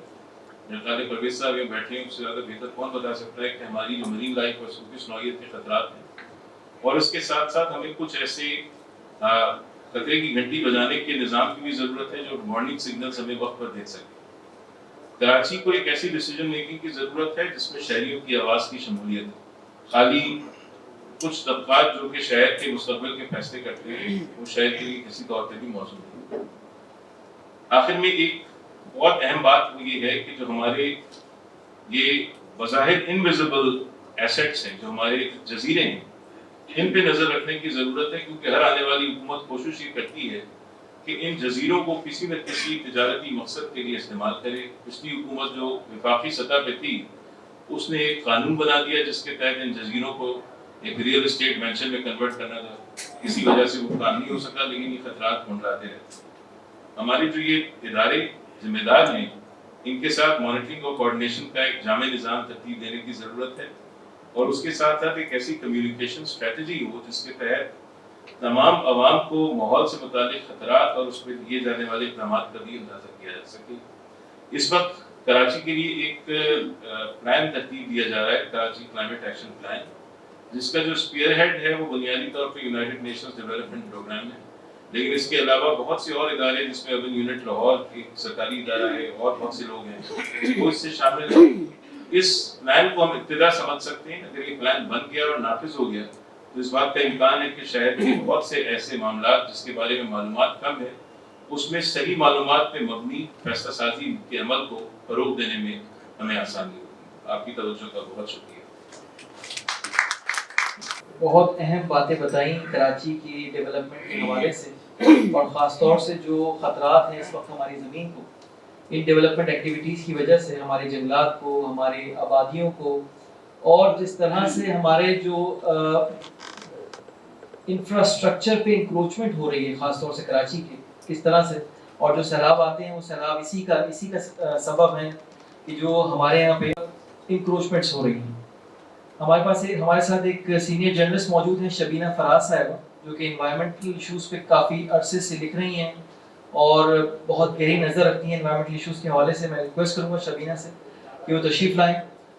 جناب پرویز صاحب یہ بیٹھے ہیں, اس سے زیادہ بہتر کون بتا سکتا ہے کہ ہماری جو مرین لائف ہے اس کو کس نوعیت کے خطرات ہیں. اور اس کے ساتھ ساتھ ہمیں کچھ ایسے خطرے کی گھنٹی بجانے کے نظام کی بھی ضرورت ہے جو وارننگ سگنلز ہمیں وقت پر دے سکے. کراچی کو ایک ایسی ڈیسیجن میکنگ کی ضرورت ہے جس میں شہریوں کی آواز کی شمولیت ہے. خالی کچھ طبقات جو کہ شہر کے مستقبل کے فیصلے کرتے ہیں وہ شہر کے لیے کسی طور پہ بھی موجود ہے. آخر میں ایک بہت اہم بات یہ ہے کہ جو ہمارے یہ بظاہر انویزیبل ایسیٹس ہیں, جو ہمارے جزیرے ہیں, ان پہ نظر رکھنے کی ضرورت ہے کیونکہ ہر آنے والی حکومت کوشش یہ کرتی ہے کہ ان جزیروں کو کسی نہ کسی تجارتی مقصد کے لیے استعمال کرے. پچھلی حکومت جو وفاقی سطح پہ تھی اس نے ایک قانون بنا دیا جس کے تحت ان جزیروں کو ایک ریئل اسٹیٹ مینشن میں کنورٹ کرنا تھا. کسی وجہ سے وہ کام نہیں ہو سکا, لیکن یہ خطرات منڈراتے رہتے. ہمارے جو یہ ادارے ذمہ دار ہیں ان کے ساتھ مانیٹرنگ اور کوآرڈینیشن کا ایک جامع نظام ترتیب دینے کی ضرورت ہے, اور اس کے ساتھ ساتھ ایک ایسی کمیونیکیشن اسٹریٹجی ہو جس کے تحت تمام عوام کو ماحول سے متعلق خطرات اور اس پہ دیے جانے والے اقدامات کا بھی اندازہ کیا جا سکے. اس وقت کراچی کے لیے ایک پلان ترتیب دیا جا رہا ہے, کراچی کلائمیٹ ایکشن پلان, جس کا جو اسپیئر ہیڈ ہے وہ بنیادی طور پہ یونائٹڈ نیشنز ڈیولپمنٹ پروگرام ہے. لیکن اس کے علاوہ بہت سے اور ادارے جس میں اربن یونٹ لاہور ایک سرکاری ادارہ ہے اور بہت سے لوگ ہیں وہ اس سے شامل ہیں. اس پلان کو ہم ابتدا سمجھ سکتے ہیں. اگر یہ پلان بن گیا اور نافذ ہو گیا تو اس بات کا امکان ہے کہ شہر کے بہت سے ایسے معاملات جس کے بارے میں معلومات کم ہے اس میں صحیح معلومات پہ مبنی فیصلہ سازی کے عمل کو فروغ دینے میں ہمیں آسانی ہوگی. آپ کی توجہ کا بہت شکریہ. بہت اہم باتیں بتائیں کراچی کی ڈیولپمنٹ کے حوالے سے, اور خاص طور سے جو خطرات ہیں اس وقت ہماری زمین کو ان ڈیولپمنٹ ایکٹیویٹیز کی وجہ سے, ہمارے جنگلات کو, ہماری آبادیوں کو, اور جس طرح سے ہمارے جو انفراسٹرکچر پہ انکروچمنٹ ہو رہی ہے خاص طور سے کراچی کے, کس طرح سے, اور جو سیلاب آتے ہیں وہ سیلاب اسی کا سبب ہیں کہ جو ہمارے یہاں پہ انکروچمنٹس ہو رہی ہیں. ہمارے ساتھ ایک سینئر جرنلسٹ موجود ہیں شبینہ فراز صاحبہ, جو کہ انوائرمنٹل ایشوز پہ کافی عرصے سے لکھ رہی ہیں اور بہت گہری نظر رکھتی ہیں انوائرمنٹل ایشوز کے حوالے سے. میں ریکویسٹ کروں گا شبینہ سے کہ وہ تشریف لائیں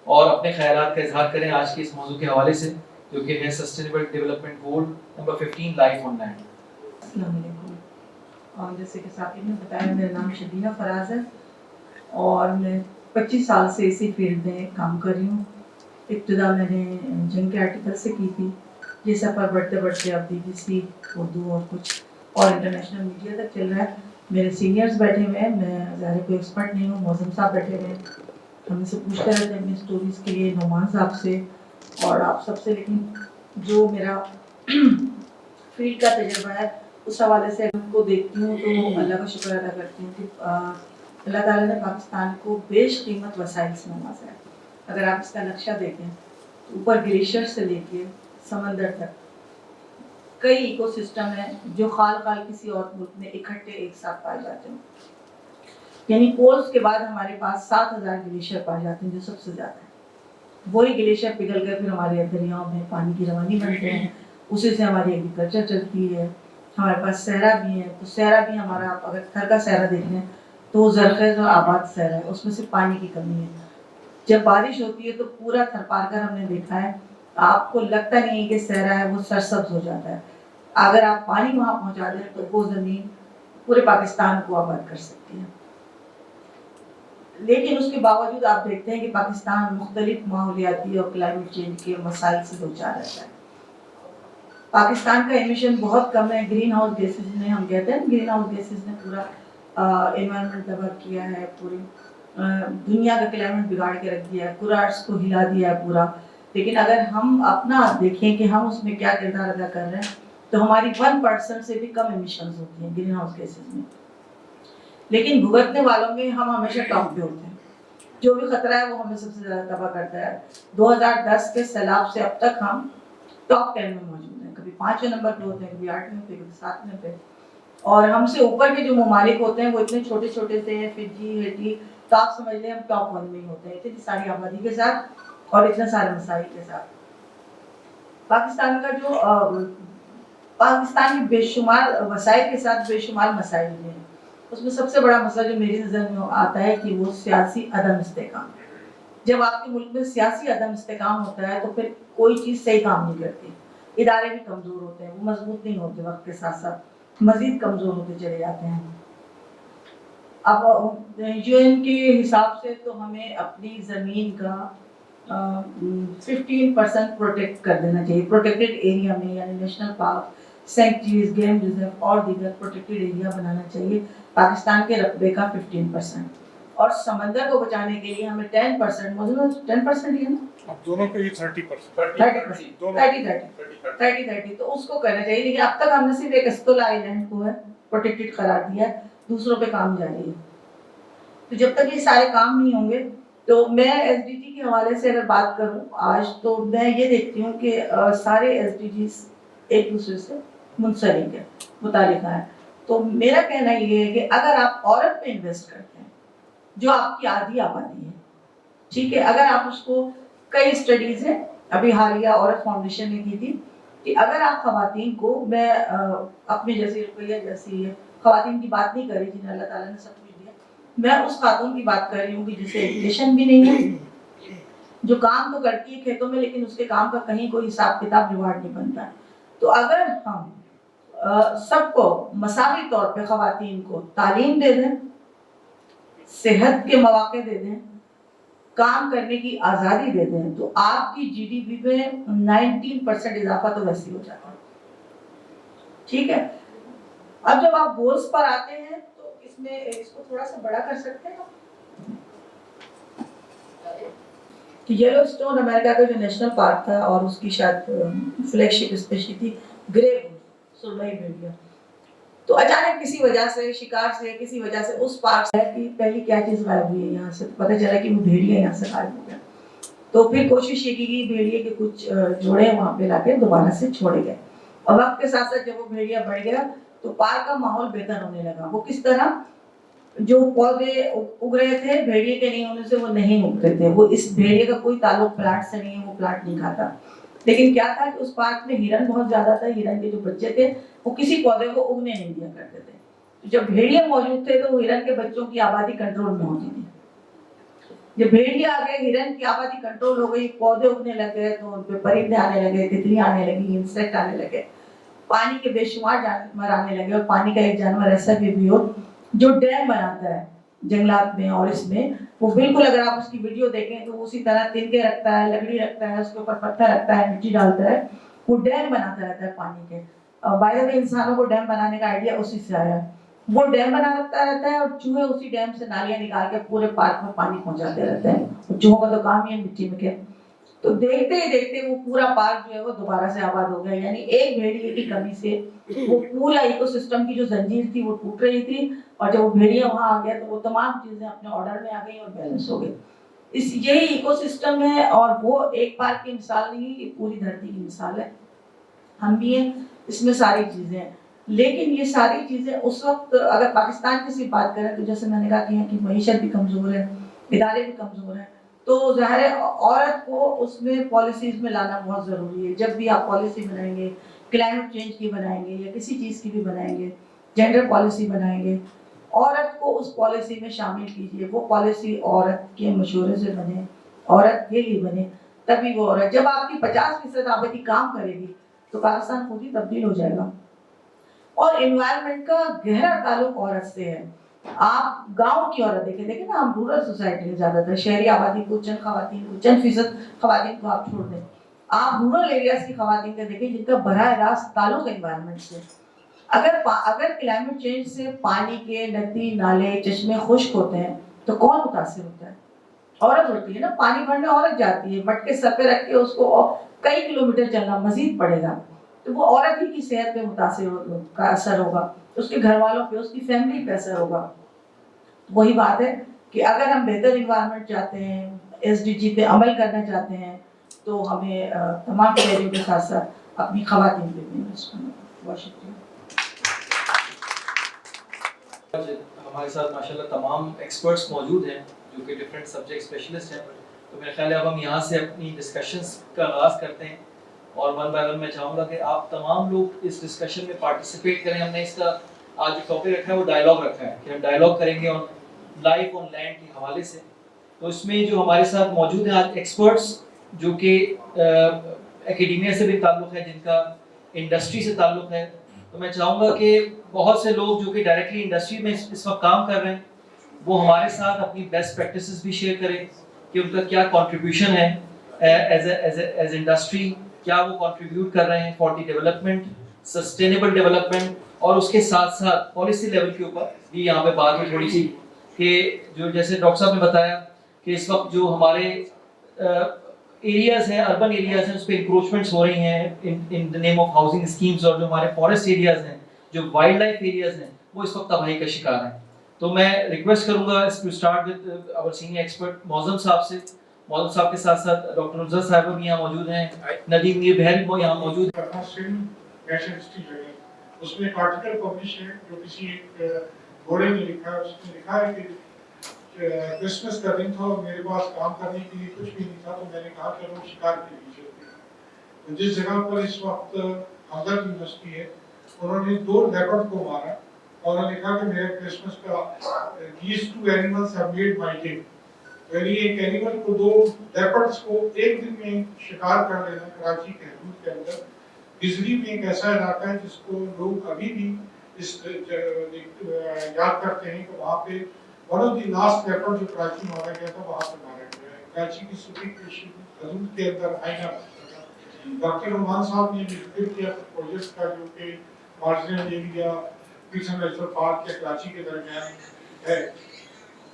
اور اپنے خیالات کا اظہار کریں آج کے اس موضوع کے حوالے سے, جو کہ ہے sustainable development goal number 15 life on land. السلام علیکم. اور جیسے کہ ثاقب نے بتایا, میرا نام شبینہ فراز ہے اور میں 25 سال سے اسی فیلڈ میں کام کر رہی ہوں. ابتدا میں نے جنگ کے آرٹیکل سے کی تھی. یہ سفر بڑھتے بڑھتے اب BBC اردو اور کچھ اور انٹرنیشنل میڈیا تک چل رہا ہے. میرے سینئرز بیٹھے ہوئے ہیں, میں ظاہر کوئی ایکسپرٹ نہیں ہوں. معظم صاحب بیٹھے ہوئے ہیں, ہم سے پوچھتے رہتے ہیں اپنی اسٹوریز کے لیے, نعمان صاحب سے اور آپ سب سے. لیکن جو میرا فیلڈ کا تجربہ ہے اس حوالے سے ان کو دیکھتی ہوں تو اللہ کا شکر ادا کرتی ہوں کہ اللہ تعالیٰ نے پاکستان کو بیش قیمت وسائل سے نوازا ہے. اگر آپ اس کا نقشہ دیکھیں تو اوپر گلیشیئر سے لے کے سمندر تک کئی ایکو سسٹم ہیں جو خال خال کسی اور ملک میں اکٹھے ایک ساتھ پائے جاتے ہیں. یعنی پولس کے بعد ہمارے پاس 7000 گلیشیئر پائے جاتے ہیں جو سب سے زیادہ ہیں. وہی گلیشیئر پگھل کر پھر ہمارے دریاؤں میں پانی کی روانی بنتے ہیں, اسی سے ہماری ایگریکلچر چلتی ہے. ہمارے پاس صحرا بھی ہے, تو صحرا بھی ہمارا, آپ اگر تھر کا صحرا دیکھ لیں تو وہ زرخیز اور آباد صحرا ہے, اس میں سے پانی کی کمی ہے. جب بارش ہوتی ہے تو پورا تھر پار کر ہم نے دیکھا ہے, آپ کو لگتا نہیں ہے کہ صحرا ہے, وہ سرسبز ہو جاتا ہے. اگر آپ پانی وہاں پہنچا دیں تو وہ زمین پورے پاکستان کو آباد کر سکتی ہے. لیکن اس کے باوجود آپ دیکھتے ہیں کہ پاکستان مختلف ماحولیاتی اور کلائمیٹ چینج کے مسائل سے دوچار رہتا ہے. پاکستان کا ایمیشن بہت کم ہے. گرین ہاؤس گیسز نے, ہم کہتے ہیں گرین ہاؤس گیسز نے پورا انوائرمنٹ تباہ کیا ہے, پوری دنیا کا کلائمیٹ بگاڑ کے رکھ دیا ہے, پورا ارتھ کو ہلا دیا ہے پورا. لیکن اگر ہم اپنا دیکھیں کہ ہم اس میں کیا کردار ادا کر رہے ہیں تو ہماری 1% سے بھی کم ایمیشنز ہوتی ہیں گرین ہاؤس گیسز میں. لیکن بھگتنے والوں میں ہم ہمیشہ ٹاپ پہ ہوتے ہیں. جو بھی خطرہ ہے وہ ہمیں سب سے زیادہ تباہ کرتا ہے. 2010 کے سیلاب سے اب تک ہم ٹاپ 10 میں موجود ہیں. کبھی 5ویں نمبر پہ ہوتے ہیں, کبھی 8ویں پہ, کبھی 7ویں پہ. اور ہم سے اوپر کے جو ممالک ہوتے ہیں وہ اتنے چھوٹے چھوٹے سے ہیں, فجی, ہیٹی, تو آپ سمجھ لیں ہم ٹاپ 1 میں ہی ہوتے ہیں اتنی ساری آبادی کے ساتھ اور اتنے سارے مسائل کے ساتھ. پاکستان کا جو پاکستان کے بے شمار وسائل کے ساتھ بے شمار مسائل بھی ہیں. اس میں سب سے بڑا مسئلہ جو میری نظر میں آتا ہے کہ وہ سیاسی عدم استحکام. جب آپ کے ملک میں سیاسی عدم استحکام ہوتا ہے تو پھر کوئی چیز صحیح کام نہیں کرتی. ادارے بھی کمزور ہوتے ہیں, وہ مضبوط نہیں ہوتے, وقت کے ساتھ ساتھ مزید کمزور ہوتے چلے جاتے ہیں. اب یو این کے حساب سے تو ہمیں اپنی زمین کا 15% پروٹیکٹ کر دینا چاہیے. پروٹیکٹڈ ایریا میں یعنی نیشنل پارک, سینکچریز, گیم ریزرو اور دیگر پروٹیکٹڈ ایریا بنانا چاہیے پاکستان کے رقبے کا 15%. اور سمندر کو بچانے کے لیے ہمیں 10%, 10% ہی ہے نا, دونوں کے ہی 30%. 30 تو اس کو کرنا چاہیے. لیکن اب تک ہم نے صرف ایک استولا آئیلینڈ کو ہے پروٹیکٹڈ قرار دیا ہے, دوسروں پہ کام جاری ہے. تو جب تک یہ سارے کام نہیں ہوں گے تو میں ایس ڈی جی کے حوالے سے اگر بات کروں آج تو میں یہ دیکھتی ہوں کہ سارے ایس ڈی جیز ایک دوسرے سے منسلک ہے, متعلقہ ہے. تو میرا کہنا یہ ہے کہ اگر آپ عورت پہ انویسٹ کرتے ہیں جو آپ کی آدھی آبادی ہے, ٹھیک ہے, اگر آپ اس کو, کئی اسٹڈیز ہیں ابھی حالیہ عورت فاؤنڈیشن نے کی تھی کہ اگر آپ خواتین کو, میں اپنے جیسے رقیہ جیسی خواتین کی بات نہیں کر رہی جنہیں اللہ تعالیٰ نے سب کچھ دیا, میں اس خاتون کی بات کر رہی ہوں کہ جسے ایجوکیشن بھی نہیں ہے, جو کام تو کرتی ہے کھیتوں میں لیکن اس کے کام کا کہیں کوئی حساب کتاب ریوارڈ نہیں بنتا. تو اگر ہم سب کو مساوی طور پہ خواتین کو تعلیم دے دیں, صحت کے مواقع دے دیں, کام کرنے کی آزادی دے دیں, تو آپ کی جی ڈی پی میں 19% اضافہ تو ویسے ہی ہو جاتا ہے. ٹھیک ہے. اب جب آپ گولز پر آتے ہیں تو اس میں اس کو تھوڑا سا بڑا کر سکتے ہیں. یلو اسٹون امریکہ کا جو نیشنل پارک تھا اور اس کی شاید فلیگ شپ اسپیشلی تھی گرے سرمئی بھیڑیا, تو اچانک کسی وجہ سے شکار سے کسی وجہ سے اس پارک سے کی پہلی کیا چیز غائب ہوئی ہے یہاں سے, پتہ چلا کہ وہ بھیڑیا یہاں سے غائب ہو گیا. تو پھر کوشش یہ کی گئی بھیڑیے کے کچھ جوڑے وہاں پہ لا کے دوبارہ سے چھوڑے گئے, اور وقت کے ساتھ ساتھ جب وہ بھیڑیا بڑھ گیا تو پارک کا ماحول بہتر ہونے لگا. وہ کس طرح, جو پودے اگ رہے تھے بھیڑیے کے نہیں ہونے سے وہ نہیں اگتے تھے, وہ اس بھیڑیے کا کوئی تعلق پلاٹ سے نہیں ہے, وہ پلاٹ نہیں کھاتا. لیکن کیا تھا کہ اس پارک میں ہرن بہت زیادہ تھا, ہرن کے جو بچے تھے وہ کسی پودے کو اگنے نہیں دیا کرتے تھے. جب بھیڑیے موجود تھے تو وہ ہرن کے بچوں کی آبادی کنٹرول میں ہوتی تھی. جب بھیڑیے آ گئے, ہرن کی آبادی کنٹرول ہو گئی, پودے اگنے لگے تو ان پہ پرندے آنے لگے, تتلیاں آنے لگی, انسیکٹ آنے لگے, پانی کے بے شمار جانور آنے لگے. اور پانی کا ایک جانور ایسا بھی ہو جو ڈیم بناتا ہے جنگلات میں, اور اس میں وہ بالکل اگر آپ اس کی ویڈیو دیکھیں تو اسی طرح تنکے رکھتا ہے, لکڑی رکھتا ہے, اس کے اوپر پتھر رکھتا ہے, مٹی ڈالتا ہے, وہ ڈیم بناتا رہتا ہے پانی کے. بائی دا وے انسانوں کو ڈیم بنانے کا آئیڈیا اسی سے آیا. وہ ڈیم بناتا رہتا ہے اور چوہے اسی ڈیم سے نالیاں نکال کے پورے پارک میں پانی پہنچاتے رہتے ہیں. چوہوں کا تو کام ہی ہے مٹی میں کے. تو دیکھتے ہی دیکھتے وہ پورا پارک جو ہے وہ دوبارہ سے آباد ہو گیا. یعنی ایک بھیڑیے کی کمی سے وہ پورا ایکو سسٹم کی جو زنجیر تھی وہ ٹوٹ رہی تھی, اور جب وہ بھیڑیا وہاں آ گیا تو وہ تمام چیزیں اپنے آرڈر میں آ گئی اور بیلنس ہو گئی. یہی ایکو سسٹم ہے, اور وہ ایک پارک کی مثال نہیں, یہ پوری دھرتی کی مثال ہے. ہم بھی ہیں اس میں ساری چیزیں ہیں. لیکن یہ ساری چیزیں اس وقت اگر پاکستان کی صرف بات کریں تو جیسے میں نے کہا کہ معیشت بھی کمزور ہے, ادارے بھی کمزور ہیں, تو ظاہر ہے عورت کو اس میں پالیسیز میں لانا بہت ضروری ہے. جب بھی آپ پالیسی بنائیں گے, کلائمیٹ چینج کی بنائیں گے یا کسی چیز کی بھی بنائیں گے, جینڈر پالیسی بنائیں گے, عورت کو اس پالیسی میں شامل کیجیے. وہ پالیسی عورت کے مشورے سے بنے, عورت کے لیے بنے, تبھی وہ عورت. جب آپ کی 50% آبادی کام کرے گی تو پاکستان خود ہی تبدیل ہو جائے گا. اور انوائرمنٹ کا گہرا تعلق عورت سے ہے. آپ گاؤں کی عورت دیکھیں نا, ہم رورل سوسائٹی میں زیادہ تر, شہری آبادی کو چند خواتین کو, چند فیصد خواتین کو آپ چھوڑ دیں, آپ رورل ایریاز کی خواتین کا دیکھیں جن کا براہ راست تعلق انوائرمنٹ سے. اگر کلائمیٹ چینج سے پانی کے ندی نالے چشمے خشک ہوتے ہیں تو کون متاثر ہوتا ہے؟ عورت ہوتی ہے نا. پانی بھرنے عورت جاتی ہے, مٹکے سر پہ رکھ کے اس کو کئی کلومیٹر چلنا مزید پڑے گا, تو وہ عورت ہی کی صحت پہ متاثر کا اثر ہوگا, اس کے گھر والوں پہ, اس کی فیملی پہ اثر ہوگا. وہی بات ہے کہ اگر ہم بہتر انوائرمنٹ چاہتے ہیں, SDG پہ عمل کرنا چاہتے ہیں, تو ہمیں تمام شہریوں کے ساتھ ساتھ اپنی خواتین پہ بھی انویسٹ کرنا. بہت شکریہ. ہمارے ساتھ ماشاءاللہ تمام ایکسپرٹس موجود ہیں جو کہ ڈفرینٹ سبجیکٹ اسپیشلسٹ ہیں. تو میرا خیال ہے اب ہم یہاں سے اپنی ڈسکشنز کا آغاز کرتے ہیں, اور ون بائی ون میں چاہوں گا کہ آپ تمام لوگ اس ڈسکشن میں پارٹیسپیٹ کریں. ہم نے اس کا آج جو ٹاپک رکھا ہے وہ ڈائلاگ رکھا ہے کہ ہم ڈائلاگ کریں گے لائف آن لینڈ کے حوالے سے. تو اس میں جو ہمارے ساتھ موجود ہیں آج ایکسپرٹس جو کہ اکیڈیمیا سے بھی تعلق ہے, جن کا انڈسٹری سے تعلق ہے. تو میں چاہوں گا کہ بہت سے لوگ جو کہ ڈائریکٹلی انڈسٹری میں اس وقت کام کر رہے ہیں وہ ہمارے ساتھ اپنی بیسٹ پریکٹسز بھی شیئر کریں کہ ان کا کیا کنٹریبیوشن ہے ایز انڈسٹری, کیا وہ کنٹریبیوٹ کر رہے ہیں for the development, sustainable development, اور اس کے ساتھ ساتھ پالیسی لیول کے اوپر بھی یہاں پہ بات ہے تھوڑی سی کہ جو جیسے ڈاکٹر صاحب نے بتایا کہ اس وقت جو ہمارے ایریاز ہیں, اربن ایریاز ہیں, اس پہ انکروچمنٹس ہو رہی ہیں ان دی نیم آف ہاؤسنگ اسکیمز, اور جو ہمارے فارسٹ ایریاز ہیں, جو وائلڈ لائف ایریاز ہیں, وہ اس وقت تباہی کا شکار ہیں. تو میں ریکویسٹ کروں گا to start with our senior expert Moazzam صاحب سے. معظم صاحب کے ساتھ ساتھ ڈاکٹر نصرت صاحب بھی یہاں موجود ہیں, ندیم میر بہل بھی یہاں موجود ہیں. اس میں ایک آرٹیکل پبلش ہے جو کسی ایک گھوڑے نے لکھا ہے. اس نے لکھا ہے کہ کرسمس کا دن تھا اور میرے پاس کام کرنے کے لیے کچھ بھی نہیں تھا, تو میں نے کہا کہ لوگ شکار کے لیے چلتے ہیں. جس جگہ پر اس وقت ہمدرد یونیورسٹی ہے, انہوں نے 2 لیپرڈ کو مارا اور انہوں نے کہا کہ میرے کرسمس کا these 2 animals have made my day. یعنی ایک اینیمل کو 2 لیپرڈز کو ایک دن میں شکار کر لینا. کراچی کے حدود کے اندر بجلی میں ایک ایسا علاقہ ہے جس کو لوگ ابھی بھی یاد کرتے ہیں کہ وہاں پہ one of the last leopard جو کراچی مارا گیا تھا وہاں پہ مارا گیا ہے. کراچی کی سٹی حدود کے اندر آئینہ ڈاکٹر رحمان صاحب نے ذکر کیا پروجیکٹ کا جو کہ marginal area Peterson National Park کے کراچی کے درمیان ہے.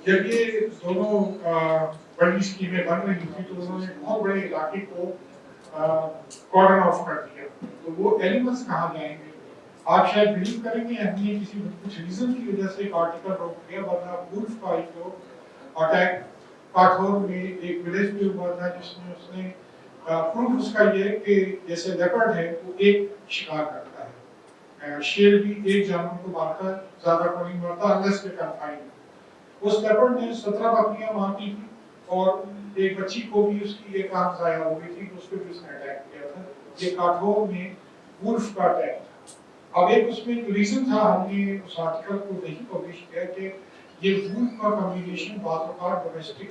جب یہ دونوں بڑی اسکیمیں بن رہی تھی تو انہوں نے بہت بڑے علاقے کو کارڈن آف کر دیا. تو وہ اینیملس کہاں جائیں گے؟ آپ شاید بلیو کریں گے ہم نے کسی کچھ ریزن کی وجہ سے ایک آرٹیکل روک دیا, ورنہ وولف کا ایک اٹیک کاٹھور میں ایک ولیج پہ ہوا تھا جس میں اس نے پروف اس کا یہ ہے کہ جیسے لیپرڈ ہے وہ ایک شکار کرتا ہے, شیر بھی ایک جانور کو مارتا ہے, زیادہ کو نہیں مارتا انلیس کے کنفائن. اس لیپرڈ نے 17 بکریاں مار دی تھی اور ایک بچی کو بھی اس کی ایک آنکھ ضائع ہو گئی تھی, اس کو بھی اس نے اٹیک کیا تھا. یہ کاٹھور میں وولف کا اٹیک تھا. اب ایک اس میں ریزن تھا, ہم نے اس آرٹیکل کو نہیں پبلش کیا کہ یہ وولف کا کمیونیکیشن بعض اوقات ڈومیسٹک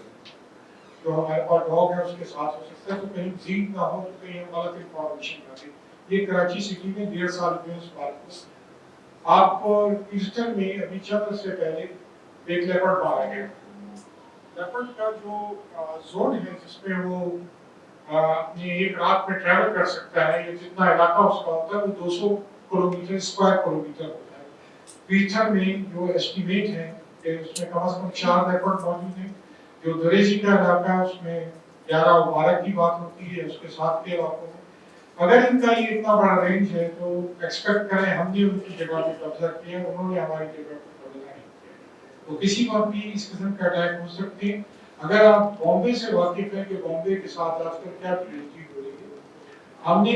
جو ہمارے پاس ڈاگ ہے اس کے ساتھ ہو سکتا ہے, تو کہیں بریڈ نہ ہو تو کہیں ہم غلط انفارمیشن نہ دیں. یہ کراچی سٹی میں 1.5 سال میں اس بات کو آپ کو ایسٹر میں ابھی چند سے پہلے ایک لیپرڈ مارا گیا. لیپرڈ کا جو زون ہے جس میں وہ اپنی ایک رات میں ٹریول کر سکتا ہے, یہ جتنا علاقہ اس کا ہوتا ہے وہ 200 کلومیٹر اسکوائر کلومیٹر ہوتا ہے. پیتھر میں جو ایسٹیمیٹ ہے کہ اس میں کم از کم 4 لیپرڈ موجود ہیں. جو دریجی کا علاقہ ہے اس میں 11 و 12 کی بات ہوتی ہے, اس کے ساتھ کے علاقوں میں. اگر ان کا یہ اتنا بڑا رینج ہے تو ایکسپیکٹ کریں ہم نے ان کی جگہ پہ قبضہ کیا, انہوں نے ہماری جگہ پہ قبضہ نہیں کیا, تو کسی وقت بھی اس قسم کا اٹیک ہو سکتے ہیں. اگر آپ بامبے سے واقف ہیں کہ بامبے کے ساتھ آج کل کیا ٹریجڈی ہو رہی ہے, ہم نے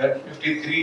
53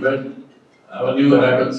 welcome our new arrivals।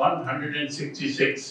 166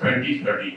2030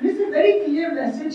It's a very clear message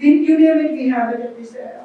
you name it, we have it at this era।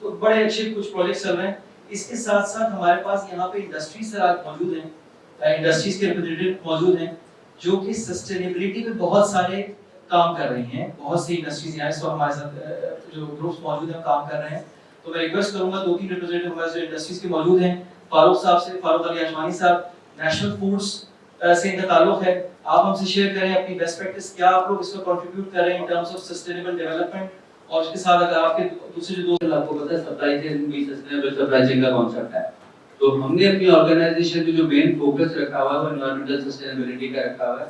تو بڑے اچھے کچھ پروجیکٹس چل رہے ہیں. اس کے ساتھ ساتھ ہمارے پاس یہاں پہ انڈسٹریز موجود ہیں, انڈسٹریز کے ریپریزنٹیٹیو موجود ہیں جو کہ سسٹینیبلٹی پہ بہت سارے کام کر رہی ہیں. بہت سی انڈسٹریز یہاں اس وقت ہمارے ساتھ جو گروپس موجود ہیں کام کر رہے ہیں. تو میں ریکویسٹ کروں گا 2-3 ریپریزنٹیٹیو ہمارے جو انڈسٹریز کے موجود ہیں, فاروق صاحب سے, فاروق علی اشوانی صاحب, نیشنل فوڈس سے ان کا تعلق ہے, آپ ہم سے شیئر کریں اپنی بیسٹ پریکٹس, کیا آپ لوگ اس کو کنٹریبیوٹ کر رہے ہیں in terms of sustainable development. اور اس کے ساتھ اگر آپ کے دوسرے جو دوست آپ کو پتہ ہے سپلائی چین بھی سسٹینیبل سپلائی چین کا کانسیپٹ ہے, تو ہم نے اپنی آرگنائزیشن میں جو مین فوکس رکھا ہوا ہے وہ انوائرمنٹل سسٹینیبلٹی کا رکھا ہوا ہے,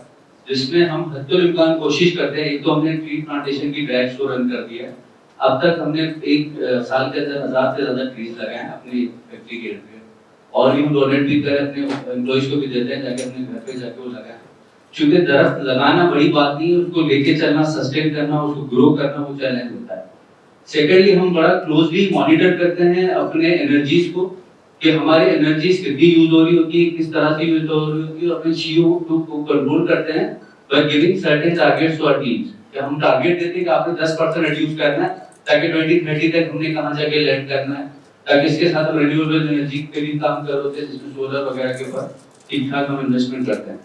جس میں ہم حد الامکان کوشش کرتے ہیں. ایک تو ہم نے ٹری پلانٹیشن کی ڈرائیو شو رن کر دی ہے. اب تک ہم نے ایک سال کے اندر 1000 سے زیادہ ٹریز لگائے ہیں اپنی فیکٹری کے ارد گرد, اور بھی ہم ڈونیٹ بھی کریں اپنے امپلائیز کو بھی دیتے ہیں تاکہ اپنے گھر پہ جا کے وہ لگائیں. چونکہ درخت لگانا بڑی بات نہیں ہے, اس کو لے کے چلنا, سسٹین کرنا, اس کو گرو کرنا وہ چیلنج ہوتا ہے. سیکنڈلی ہم بڑا کلوزلی مانیٹر کرتے ہیں اپنے انرجیز کو کہ ہماری انرجیز کتنی یوز ہو رہی ہوتی ہے, کس طرح سے یوز ہو رہی ہوتی ہے, اور اپنے CO2 کو کنٹرول کرتے ہیں by giving certain targets to our teams. کہ ہم ٹارگیٹ دیتے ہیں کہ آپ نے 10% ریڈیوس کرنا ہے تاکہ 2030 تک ہم نے کہاں جا کے لینڈ کرنا ہے, تاکہ اس کے ساتھ ہم رینیویبل انرجی پہ بھی کام کر رہے ہیں جس میں سولر وغیرہ کے اوپر ٹھیک ٹھاک ہم انویسٹمنٹ کرتے ہیں.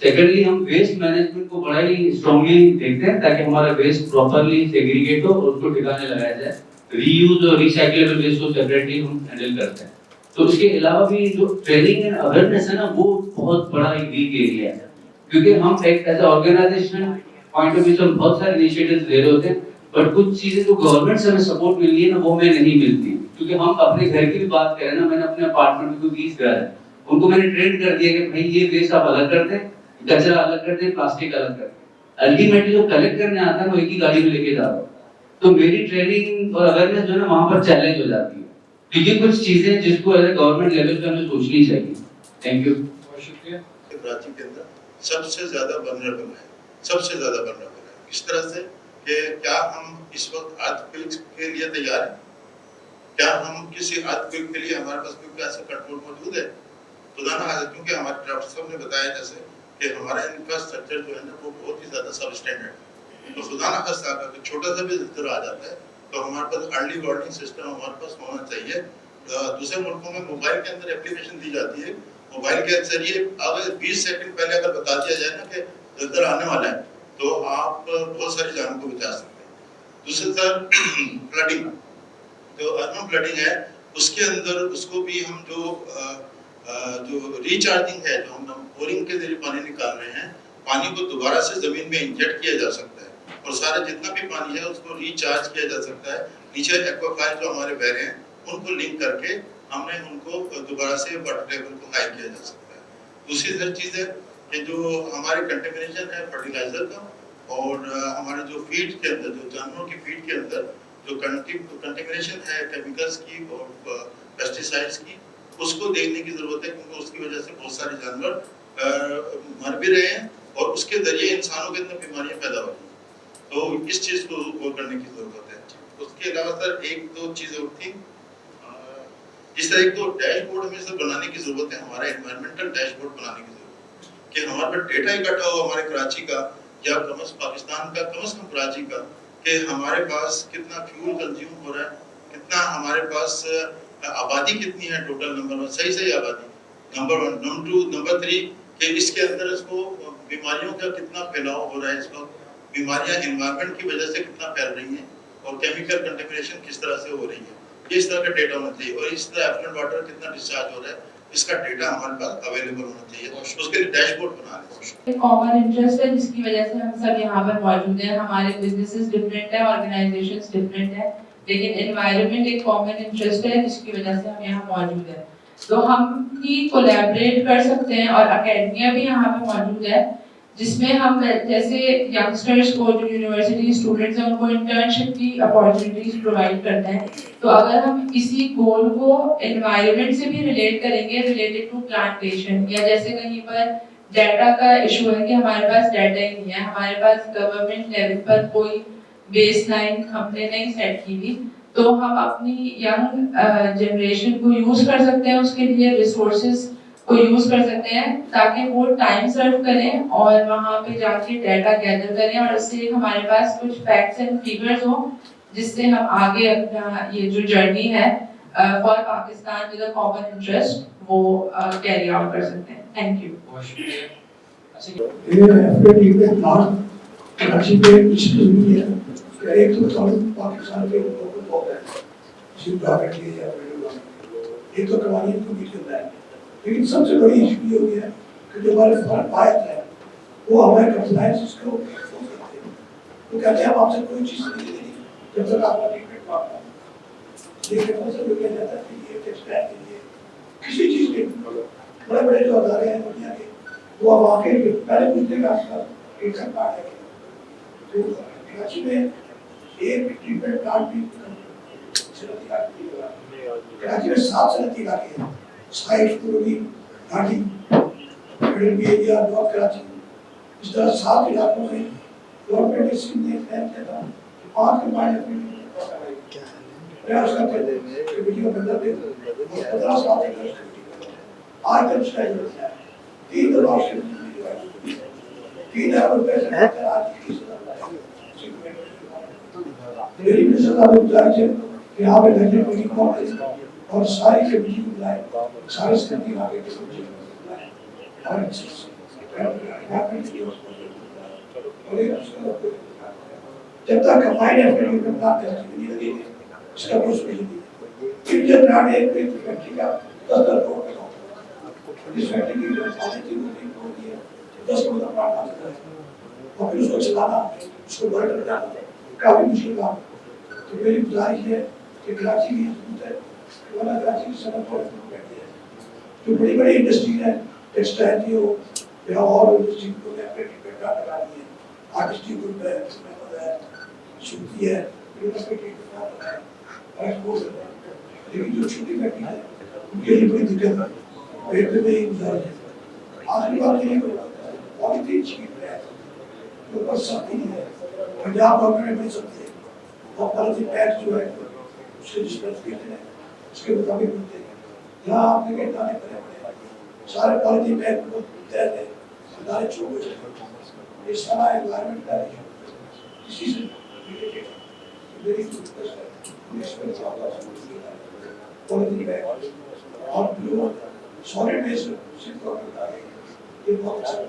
سیکنڈلی ہم ویسٹ مینجمنٹ کو بڑا ہی اسٹرانگلی دیکھتے ہیں تاکہ ہمارا ویسٹ پراپرلی سیگریگیٹ ہو اور اس کو ٹھکانے لگایا جائے. ری یوز اور ریسائکلیبل ویسٹ کو سیپریٹلی ہم ہینڈل کرتے ہیں. تو اس کے علاوہ بھی جو ٹریننگ اینڈ اویئرنیس ہے نا وہ بہت بڑا ایک ویک ایریا ہے, کیونکہ ہم ایک as a organization point of view سے بہت سارے انیشیٹیوز لے رہے ہوتے ہیں, بٹ کچھ چیزیں جو گورنمنٹ سے ہمیں سپورٹ مل رہی ہے نا وہ ہمیں نہیں ملتی. کیونکہ ہم اپنے گھر کی بھی بات کریں نا, میں نے اپنے اپارٹمنٹ میں کوئی 20 گھر ہے, ان کو میں نے ٹرین کر دیا کہ بھائی یہ ویسٹ آپ الگ کر دیں, کچرا الگ کر دیں, پلاسٹک الگ کر دیں. الٹیمیٹلی جو کلیکٹ کرنے آتا ہے وہ ایک ہی گاڑی میں لے کے جا رہا ہوں. تو میری ٹریننگ اور اویئرنیس جو ہے نا وہاں پر چیلنج ہو جاتی ہے, کیونکہ کچھ چیزیں جس کو ایز اے گورنمنٹ لیول پہ ہمیں سوچنی چاہیے. Thank you. بہت شکریہ. کراچی کے اندر سب سے زیادہ ولنریبل ہے, سب سے زیادہ ولنریبل ہے. اس طرح سے کہ کیا ہم اس وقت ارتھ کوئک کے لیے تیار ہیں؟ کیا ہم کسی ارتھ کوئک کے لیے ہمارے پاس کوئی ایسا کنٹرول موجود ہے؟ خدا نہ خاصا, کیونکہ ہمارے ڈاکٹر صاحب نے بتایا جیسے کہ ہمارا انفراسٹرکچر جو ہے نا وہ بہت ہی زیادہ سب اسٹینڈرڈ ہے. تو خدا نہ خاصا اگر چھوٹا سا بھی زلزلہ آ جاتا ہے تو ہمارے پاس ارلی وارننگ سسٹم ہمارے پاس ہونا چاہیے. دوسرے ملکوں میں موبائل کے اندر اپلیکیشن دی جاتی ہے, موبائل کے ذریعے اگر 20 سیکنڈ پہلے اگر بتا دیا جائے نا کہ زلزلہ آنے والا ہے تو آپ بہت ساری جانوں کو بچا سکتے ہیں. دوسری طرف فلڈنگ, جو اربن فلڈنگ ہے اس کے اندر اس کو بھی ہم جو ریچارجنگ ہے, جو ہم بورنگ کے ذریعے پانی نکال رہے ہیں, پانی کو دوبارہ سے زمین میں انجیکٹ کیا جا سکتا ہے اور سارے جتنا بھی پانی ہے اس کو ریچارج کیا جا سکتا ہے. نیچے ایکوافائر جو ہمارے بہ رہے ہیں ان کو لنک کر کے ہم نے ان کو دوبارہ سے واٹر ٹیبل کو ہائی کیا جا سکتا ہے. دوسری چیز ہے کہ جو ہمارے کنٹیمنیشن ہے فرٹیلائزر کا اور ہمارے جو فیڈ کے اندر, جو جانوروں کی فیڈ کے اندر جو کنٹیمنیشن ہے کیمیکلز کی اور پیسٹی سائڈس کی, اس کو دیکھنے کی ضرورت ہے, کیونکہ اس کی وجہ سے بہت سارے جانور مر بھی رہے ہیں اور اس کے ذریعے انسانوں کے اندر بیماریاں پیدا ہو رہی ہیں. تو اس چیز کو غور کرنے کی ضرورت ہے. اس کے علاوہ سر ایک دو چیزیں اور تھیں, اس طرح ایک تو ڈیش بورڈ ہمیں سر بنانے کی ضرورت ہے, ہمارا انوائرمنٹل ڈیش بورڈ بنانے کی ضرورت ہے کہ ہمارے پاس ڈیٹا اکٹھا ہو ہمارے کراچی کا یا پاکستان کا, کم از کم کراچی کا, کہ ہمارے پاس کتنا فیول کنزیوم ہو رہا ہے, کتنا ہمارے پاس آبادی کتنی ہے ٹوٹل نمبر میں, صحیح آبادی نمبر 1. نمبر 2, نمبر 3 کہ اس کے اندر اس کو بیماریوں کا کتنا پھیلاؤ ہو رہا ہے, اس وقت بیماریاں انوائرمنٹ کی وجہ سے کتنا پھیل رہی ہیں اور کیمیکل کنٹیمنیشن کس طرح سے ہو رہی ہے, اس طرح کا ڈیٹا ہونا چاہیے. اور اس طرح ایفلوئنٹ واٹر کتنا ڈسچارج ہو رہا ہے, اس کا ڈیٹا ہمارے پاس اویلیبل ہونا چاہیے. اس کے لیے ڈیش بورڈ بنا لیں. کامن انٹرسٹ ہے جس کی وجہ سے ہم سب یہاں پر موجود ہیں. ہمارے بزنسز ڈفرینٹ ہیں, آرگنائزیشنز ڈفرینٹ ہیں, لیکن انوائرمنٹ ایک کامن انٹرسٹ ہے جس کی وجہ سے ہم یہاں موجود ہیں. تو ہم ہی کولیبریٹ کر سکتے ہیں اور اکیڈمیا بھی یہاں پہ موجود ہے جس میں ہم جیسے ینگسٹرز کو, جو یونیورسٹی اسٹوڈنٹس ہیں, ان کو انٹرنشپ کی اپارچونیٹیز پرووائڈ کرتے ہیں. تو اگر ہم اسی گول کو انوائرمنٹ سے بھی ریلیٹ کریں گے, ریلیٹڈ ٹو پلانٹیشن, یا جیسے کہیں پر ڈیٹا کا ایشو ہے کہ ہمارے پاس ڈیٹا ہی نہیں ہے, ہمارے پاس گورنمنٹ لیول پر کوئی بیس لائن ہم نے نہیں سیٹ کی ہوئی, تو ہم اپنی ینگ جنریشن کو یوز کر سکتے ہیں, اس کے لیے ریسورسز کو یوز کر سکتے ہیں تاکہ وہ ٹائم سرو کریں اور وہاں پہ جا کے ڈیٹا گیدر کریں, اور اس سے ہمارے پاس کچھ فیکٹس اینڈ فیگرز ہوں جس سے ہم آگے اپنا یہ جو جرنی ہے for Pakistan with a common interest وہ کیری آؤٹ کر سکتے ہیں. Thank you. کراچی میں نہیں ہے کہ ایک تو قانون پاکستان کے لوگوں کو ہے صرف گورنمنٹ کے یا ایک تو قوانین کو میٹ کرنا ہے. لیکن سب سے بڑی ایشو یہ ہوئی ہے کہ جو ہمارے فارم آیت ہے وہ ہمارے کمپلائنس کو کرتے ہیں. وہ کہتے ہیں ہم آپ سے کوئی چیز نہیں لینی جب تک آپ کا ٹریٹمنٹ پاتا ہے. لیکن مطلب یہ کہا جاتا ہے کہ یہ ٹیکسٹائل کے لیے کسی چیز کے بڑے بڑے جو ادارے ہیں دنیا کے وہ اب آ کے پہلے پوچھنے کا آپ کا انکم کارڈ ہے. تو کراچی میں ایک ٹریٹمنٹ کارڈ بھی کراچی میں 7 صنعتی علاقے ہیں. سائٹ پوری گاڑی مڈل بھی ایریا نارتھ کراچی اس طرح 7 علاقوں میں گورنمنٹ اس نے پلان کیا تھا کہ 5 کمبائنڈ اپنی پریاس کرتے تھے کہ ویڈیو بندر دے 15 سال سے آج تک اس کا ضرورت ہے 3 دفعہ 3 ارب روپے سے آج کی میری مثال آپ کو گزارش ہے کہ آپ لگنے کو نہیں پہنچے اور ساری کمیٹی کو بلائے سارے سنتی آگے کے سمجھے بلائے اور جب تک کمائن ہے پھر انکم نہ نہیں لگے گی اس کا کوئی سوچ نہیں. انڈین برانڈ ایک فیکٹری کا 10 کروڑ کا اس فیکٹری کی جو ساری چیزیں ہوتی ہے 10 کروڑ کا برانڈ آتا ہے اور پھر اس کو چلانا اس کو برڈ کرنا کافی مشکل کام ہے. تو میری گزارش ہے کہ کراچی کی ضرورت ہے کہ ورنہ کراچی کی صنعت اور بیٹھی ہے جو بڑی بڑی انڈسٹری ہیں ٹیکسٹائل کی ہو یا اور انڈسٹری کو ٹریٹمنٹ کارڈ لگا دی ہے. آرٹسٹی گروپ ہے شوتی ہے ٹریٹمنٹ کارڈ ہے اور ایکسپورٹ ہے. لیکن جو چھوٹی فیکٹری ہے ان کے لیے بڑی دقت ہے. پیٹ پہ بھی گزارش ہے. آخری بات یہ ہے کہ پالیتھین شیٹ ہے جو بس سختی نہیں ہے. پنجاب گورنمنٹ میں سختی ہے اور پالیتھین بیگ جو ہے اس کے ڈسپینسیشن ہے اس کے مطابق ملتے ہیں. یہاں آپ نے کہیں دانے پڑے پڑے سارے پالیتھین بیگ کو تیر دیں دانے چھوڑ ہو جائیں. یہ سارا انوائرمنٹ کا اسی سے ریلیٹڈ میری پالیتھین بیگ اور جو سالڈ ویسٹ صرف گورنمنٹ آ رہی ہے یہ بہت اچھا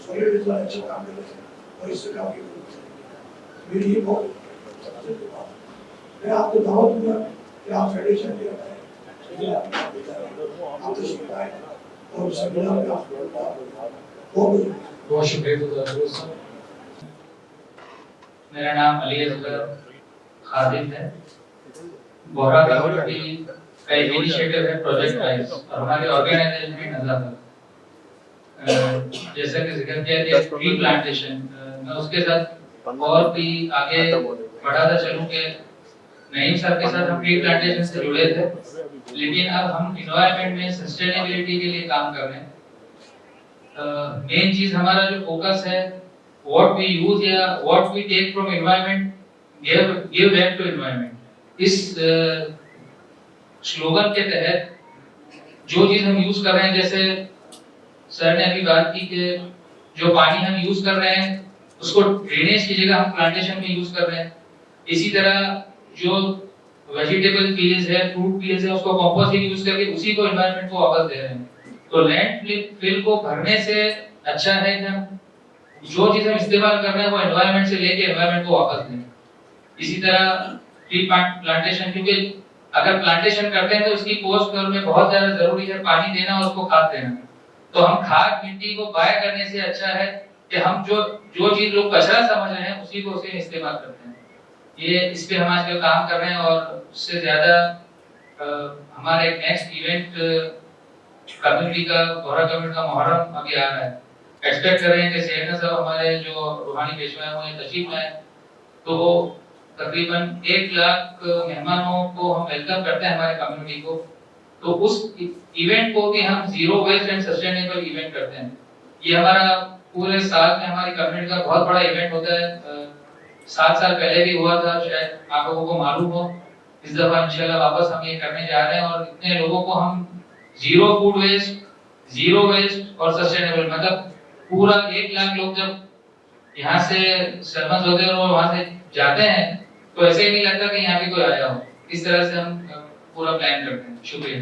سالڈ ویسٹ والا اچھا کام کر رہے ہیں اور اس سے کافی میری یہ بہت میں آپ کو دعوت دوں گا کہ آپ فیڈریشن کے آپ تشریف لائیں اور سیمینار میں آپ بہت شکریہ. میرا نام علی اصغر خادم ہے. بورا کمیونٹی کا ایک انیشیٹو ہے پروجیکٹ وائز اور ہماری آرگنائزیشن بھی نظر ہے جیسا کہ ذکر کیا کہ ٹری پلانٹیشن میں اس کے ساتھ اور بھی آگے بڑھاتا چلوں کہ نعیم صاحب کے ساتھ ہم ٹری پلانٹیشن سے جڑے تھے لیکن اب ہم انوائرمنٹ میں سسٹینیبلٹی کے لیے کام کر رہے ہیں. مین چیز ہمارا جو فوکس ہے what we use یا what we take from environment give back to environment. اس سلوگن کے تحت جو چیز ہم یوز کر رہے ہیں جیسے سر نے ابھی بات کی کہ جو پانی ہم یوز کر رہے ہیں اس کو ڈرینیج کی جگہ ہم پلانٹیشن میں یوز کر رہے ہیں. اسی طرح جو ویجیٹیبل پیلز ہے فروٹ پیلز ہے اس کو کمپوسٹنگ یوز کر کے اسی کو انوائرمنٹ کو واپس دے رہے ہیں. تو لینڈ فل کو بھرنے سے اچھا ہے کہ ہم جو چیز ہم استعمال کر رہے ہیں وہ انوائرمنٹ سے لے کے انوائرمنٹ کو واپس دیں. اسی طرح ٹری پلانٹیشن کیونکہ اگر پلانٹیشن کرتے ہیں تو اس کی پوسٹ میں بہت زیادہ ضروری ہے پانی دینا اور اس کو کھاد دینا. تو ہم کھاد مٹی کو بائے کرنے سے اچھا ہے کہ ہم جو چیز لوگ کچرا سمجھ رہے ہیں اسی کو اسے استعمال کرتے ہیں. یہ اس پہ ہم آج کل کام کر رہے ہیں اور اس سے زیادہ ہمارا ایک نیکسٹ ایونٹ کمیونٹی کا بورا کمیونٹی کا محرم ابھی آ رہا ہے. ایکسپیکٹ کر رہے ہیں کہ سیدنا صاحب ہمارے جو روحانی پیشوا ہیں وہ تشریف لائیں تو تقریباً 1 لاکھ مہمانوں کو ہم ویلکم کرتے ہیں ہمارے کمیونٹی کو. تو اس ایونٹ کو بھی ہم zero waste and sustainable event کرتے ہیں. یہ ہمارا پورے سال میں ہماری کمیونٹی کا بہت بڑا ایونٹ ہوتا ہے. 7 سال پہلے بھی ہوا تھا شاید آپ لوگوں کو معلوم ہو. اس دفعہ انشاءاللہ واپس ہم یہ کرنے جا رہے ہیں اور اتنے لوگوں کو ہم zero food waste zero waste اور سسٹینیبل مطلب پورا 1 لاکھ لوگ جب یہاں سے سرپنچ ہوتے ہیں اور وہاں سے جاتے ہیں تو ایسے ہی نہیں لگتا کہ یہاں بھی کوئی آیا ہو. اس طرح سے ہم پورا پلان کرتے ہیں. شکریہ.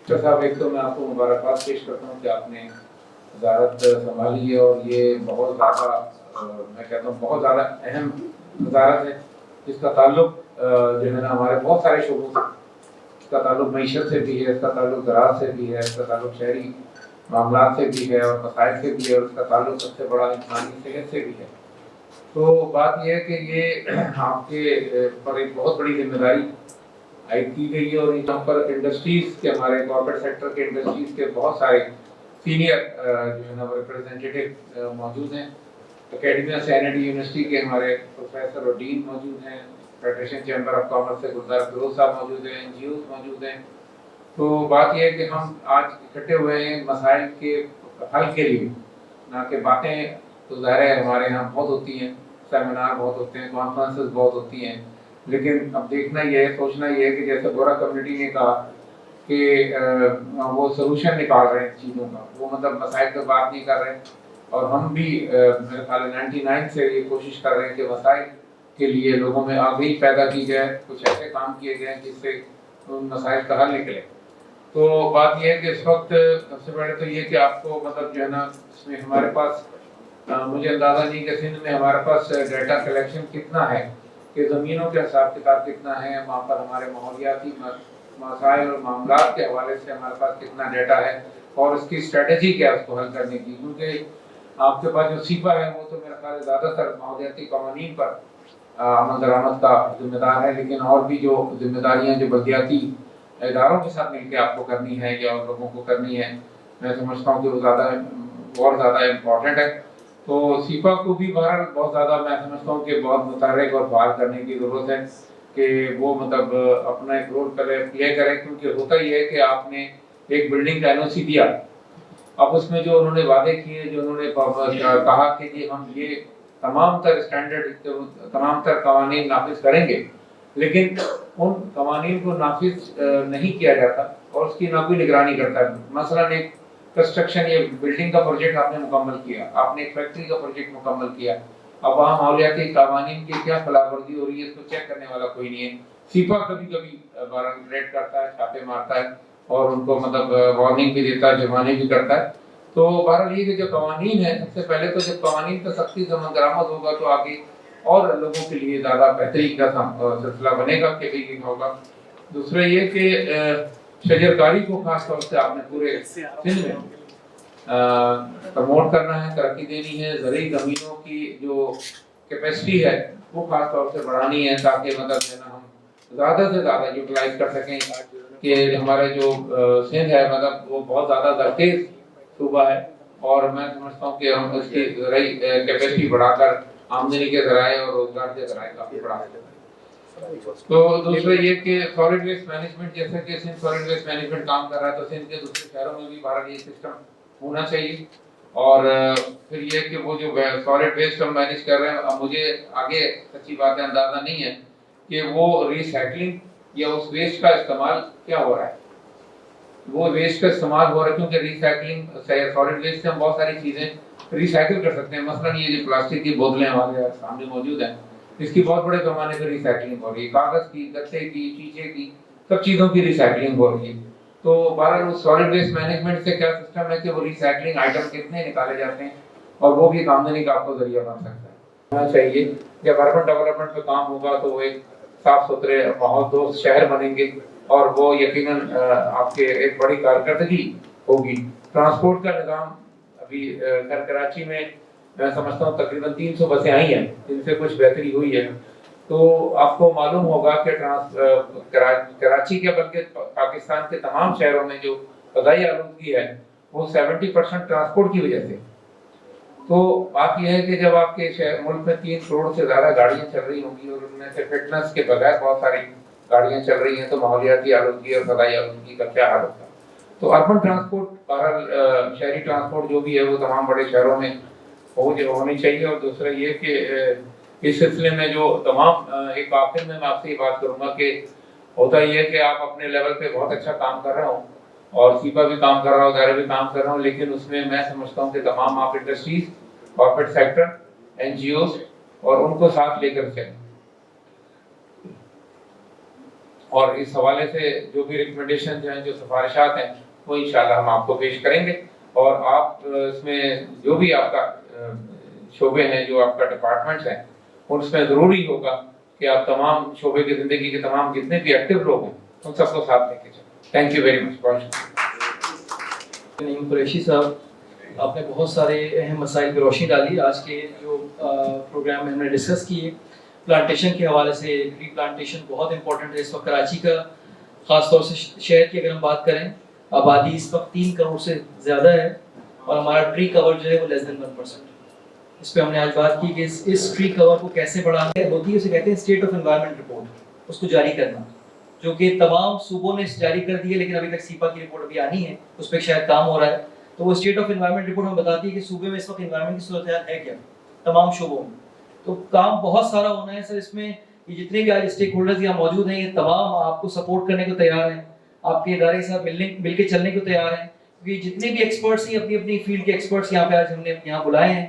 ڈاکٹر صاحب ایک تو میں آپ کو مبارکباد پیش کرتا ہوں کہ آپ نے وزارت سنبھالی ہے اور یہ بہت زیادہ میں کہتا ہوں بہت زیادہ اہم وزارت ہے جس کا تعلق جو ہے نا ہمارے بہت سارے شعبوں سے. اس کا تعلق معیشت سے بھی ہے, اس کا تعلق زراعت سے بھی ہے, اس کا تعلق شہری معاملات سے بھی ہے اور مسائل سے بھی ہے, اور اس کا تعلق سب سے بڑا انسانی صحت سے بھی ہے. تو بات یہ ہے کہ یہ آپ کے پر ایک بہت بڑی ذمہ داری عائد کی گئی ہے, اور یہاں پر انڈسٹریز کے ہمارے کارپوریٹ سیکٹر کے انڈسٹریز کے بہت سارے سینئر جو ہے نا ریپرزینٹیٹیو موجود ہیں. اکیڈمیا سینٹی یونیورسٹی کے ہمارے پروفیسر اور ڈین موجود ہیں, فیڈریشن چیمبر آف کامرس سے گلزار فیروز صاحب موجود ہیں, NGOs موجود ہیں. تو بات یہ ہے کہ ہم آج اکٹھے ہوئے ہیں مسائل کے حل کے لیے, نہ کہ باتیں تو ظاہر ہے ہمارے یہاں بہت ہوتی ہیں, سیمینار بہت ہوتے ہیں, کانفرنسز بہت ہوتی ہیں, لیکن اب دیکھنا یہ ہے, سوچنا یہ ہے کہ جیسے گورا کمیونٹی نے کہا کہ وہ سولوشن نکال رہے ہیں چیزوں کا, وہ مطلب مسائل پہ بات نہیں کر رہے ہیں, اور ہم بھی میرے خیال 99 سے یہ کوشش کر رہے ہیں کہ مسائل کے لیے لوگوں میں آگاہی پیدا کی جائے, کچھ ایسے کام کیے جائیں جس سے ان مسائل کا حل نکلے. تو بات یہ ہے کہ اس وقت سب سے پہلے تو یہ کہ آپ کو مطلب جو ہے نا اس میں ہمارے پاس مجھے اندازہ نہیں کہ سندھ میں ہمارے پاس ڈیٹا کلیکشن کتنا ہے, کہ زمینوں کے حساب کتاب کتنا ہے, وہاں پر ہمارے ماحولیاتی مسائل اور معاملات کے حوالے سے ہمارے پاس کتنا ڈیٹا ہے, اور اس کی اسٹریٹجی کیا ہے اس کو حل کرنے کی. کیونکہ آپ کے پاس جو سیپا ہے وہ تو میرا خیال ہے زیادہ تر ماحولیاتی قوانین پر عمل درآمد کا ذمہ دار ہے, لیکن اور بھی جو ذمہ داریاں جو بلدیاتی اداروں کے ساتھ مل کے آپ کو کرنی ہے یا اور لوگوں کو کرنی ہے, میں سمجھتا ہوں کہ وہ زیادہ بہت زیادہ امپورٹنٹ ہے. تو سیپا کو بھی بہرحال بہت زیادہ میں سمجھتا ہوں کہ بہت متحرک اور فعال کرنے کی ضرورت ہے کہ وہ مطلب اپنا ایک رول پلے کریں. کیونکہ ہوتا یہ ہے کہ آپ نے ایک بلڈنگ کا NOC دیا, اب اس میں جو انہوں نے وعدے کیے, جو انہوں نے کہا کہ جی ہم یہ تمام تر اسٹینڈرڈ تمام تر قوانین نافذ کریں گے, لیکن ان قوانین کو نافذ نہیں کیا جاتا اور اس کی نہ کوئی نگرانی کرتا ہے. مثلا ایک کنسٹرکشن یہ بلڈنگ کا پروجیکٹ آپ نے مکمل کیا, آپ نے ایک فیکٹری کا پروجیکٹ مکمل کیا, اب وہاں ماحولیاتی قوانین کی کیا خلاف ورزی ہو رہی ہے اس کو چیک کرنے والا کوئی نہیں ہے. سیپا کبھی کبھی ریڈ کرتا ہے, چھاپے مارتا ہے اور ان کو مطلب وارننگ بھی دیتا ہے, جرمانے بھی کرتا ہے. تو بہرحال یہ کہ جو قوانین ہے سب سے پہلے تو جب قوانین کا سختی سے عمل درآمد ہوگا تو آگے اور لوگوں کے لیے زیادہ بہتری کا سلسلہ بنے گا کہ یہ ہوگا. دوسرا یہ کہ شجرکاری کو خاص طور سے آپ نے پورے سندھ میں پروموٹ کرنا ہے, ترقی دینی ہے, زرعی زمینوں کی جو کیپیسٹی ہے وہ خاص طور سے بڑھانی ہے تاکہ مطلب ہم زیادہ سے زیادہ یوٹیلائز کر سکیں کہ ہمارے جو سندھ ہے مطلب وہ بہت زیادہ درخیز صوبہ ہے, اور میں سمجھتا ہوں کہ ہم اس کی زرعی کیپیسٹی بڑھا کر آمدنی کے ذرائع اور روزگار کے ذرائع کافی بڑھا سکتے ہیں. تو دوسرا یہ کہ سالڈ ویسٹ مینجمنٹ, جیسے کہ سندھ سالڈ ویسٹ مینجمنٹ کام کر رہا ہے تو سندھ کے دوسرے شہروں میں بھی بہرحال یہ سسٹم ہونا چاہیے. اور پھر یہ کہ وہ جو سالڈ ویسٹ ہم مینیج کر رہے ہیں, اب مجھے آگے سچی بات ہے اندازہ نہیں ہے کہ وہ ریسائکلنگ یا اس ویسٹ کا استعمال کیا ہو رہا ہے. وہ ویسٹ کا استعمال ہو رہا ہے کیونکہ ریسائکلنگ سالڈ ویسٹ سے ہم بہت ساری چیزیں ریسائکل کر سکتے ہیں. مثلا یہ جو پلاسٹک کی بوتلیں ہمارے سامنے موجود ہیں اس کی بہت بڑے پیمانے پر ریسائکلنگ ہو رہی ہے, کاغذ کی, گتے کی, شیشے کی, سب چیزوں کی ریسائکلنگ ہو رہی ہے. تو بہرحال اس سالڈ ویسٹ مینجمنٹ سے کیا سسٹم ہے کہ وہ ریسائکلنگ آئٹم کتنے نکالے جاتے ہیں اور وہ بھی ایک آمدنی کا آپ کو ذریعہ بن سکتا ہے. ہونا چاہیے جب اربن ڈیولپمنٹ پہ کام ہوگا تو وہ ایک صاف ستھرے ماحول دوست شہر بنیں گے اور وہ یقیناً آپ کے ایک بڑی کارکردگی ہوگی. ٹرانسپورٹ کا نظام ابھی کراچی میں سمجھتا ہوں تقریباً 300 بسیں آئی ہیں جن سے کچھ بہتری ہوئی ہے. تو آپ کو معلوم ہوگا کہ کراچی کے بلکہ پاکستان کے تمام شہروں میں جو فضائی آلودگی ہے وہ 70% ٹرانسپورٹ کی وجہ سے. تو بات یہ ہے کہ جب آپ کے ملک میں 3 کروڑ سے زیادہ گاڑیاں چل رہی ہوں گی اور ان میں سے فٹنس کے بغیر بہت ساری گاڑیاں چل رہی ہیں تو ماحولیاتی آلودگی اور فضائی آلودگی کا کیا حال ہوگا. تو اربن ٹرانسپورٹ بہرحال شہری ٹرانسپورٹ جو بھی ہے وہ تمام بڑے شہروں میں ہونی چاہیے. اور دوسرا یہ کہ اس سلسلے میں جو تمام ایک آخر میں آپ سے یہ بات کروں گا کہ ہوتا یہ ہے کہ آپ اپنے لیول پہ بہت اچھا کام کر رہے ہوں اور سیپا بھی کام کر رہا ہوں, ادارے بھی کام کر رہا ہوں, لیکن اس میں سمجھتا ہوں کہ تمام آپ انڈسٹریز, کارپوریٹ سیکٹر, NGOs اور ان کو ساتھ لے کر چلیں. اور اس حوالے سے جو بھی ریکمنڈیشن ہیں, جو سفارشات ہیں, وہ انشاءاللہ ہم آپ کو پیش کریں گے. اور آپ اس میں جو بھی آپ کا شعبے ہیں, جو آپ کا ڈپارٹمنٹس ہیں, اس میں ضروری ہوگا کہ آپ تمام شعبے کی زندگی کے تمام جتنے بھی ایکٹیو لوگ ہیں ان سب کو ساتھ لے کے چلیں. Thank you very much. بہت شکریہ. نعیم قریشی صاحب, آپ نے بہت سارے اہم مسائل پہ روشنی ڈالی. آج کے جو پروگرام میں ہم نے ڈسکس کیے پلانٹیشن کے حوالے سے, ٹری پلانٹیشن بہت امپورٹنٹ ہے اس وقت. کراچی کا خاص طور سے شہر کی اگر ہم بات کریں, آبادی اس وقت 3 کروڑ سے زیادہ ہے اور ہمارا ٹری کور جو ہے وہ لیس دین 1%. اس پہ ہم نے آج بات کی کہ اس ٹری کور کو کیسے بڑھانا ہوتی ہے. اسے کہتے ہیں اسٹیٹ آف انوائرمنٹ رپورٹ, اس کو جاری کرنا, جو کہ تمام صوبوں نے جاری کر دی ہے لیکن ابھی تک سیپا کی رپورٹ ابھی آنی ہے, اس پہ شاید کام ہو رہا ہے. تو وہ اسٹیٹ آف انوائرمنٹ رپورٹ ہمیں بتاتی ہے کہ صوبے میں اس وقت انوائرمنٹ کی صورتحال ہے کیا تمام شعبوں میں. تو کام بہت سارا ہونا ہے سر. اس میں یہ جتنے بھی آج اسٹیک ہولڈرز یہاں موجود ہیں, یہ تمام آپ کو سپورٹ کرنے کو تیار ہیں, آپ کے ادارے کے ساتھ مل کے چلنے کو تیار ہیں. کیونکہ جتنے بھی ایکسپرٹس ہیں, اپنی اپنی فیلڈ کے ایکسپرٹس یہاں پہ آج ہم نے یہاں بلائے ہیں.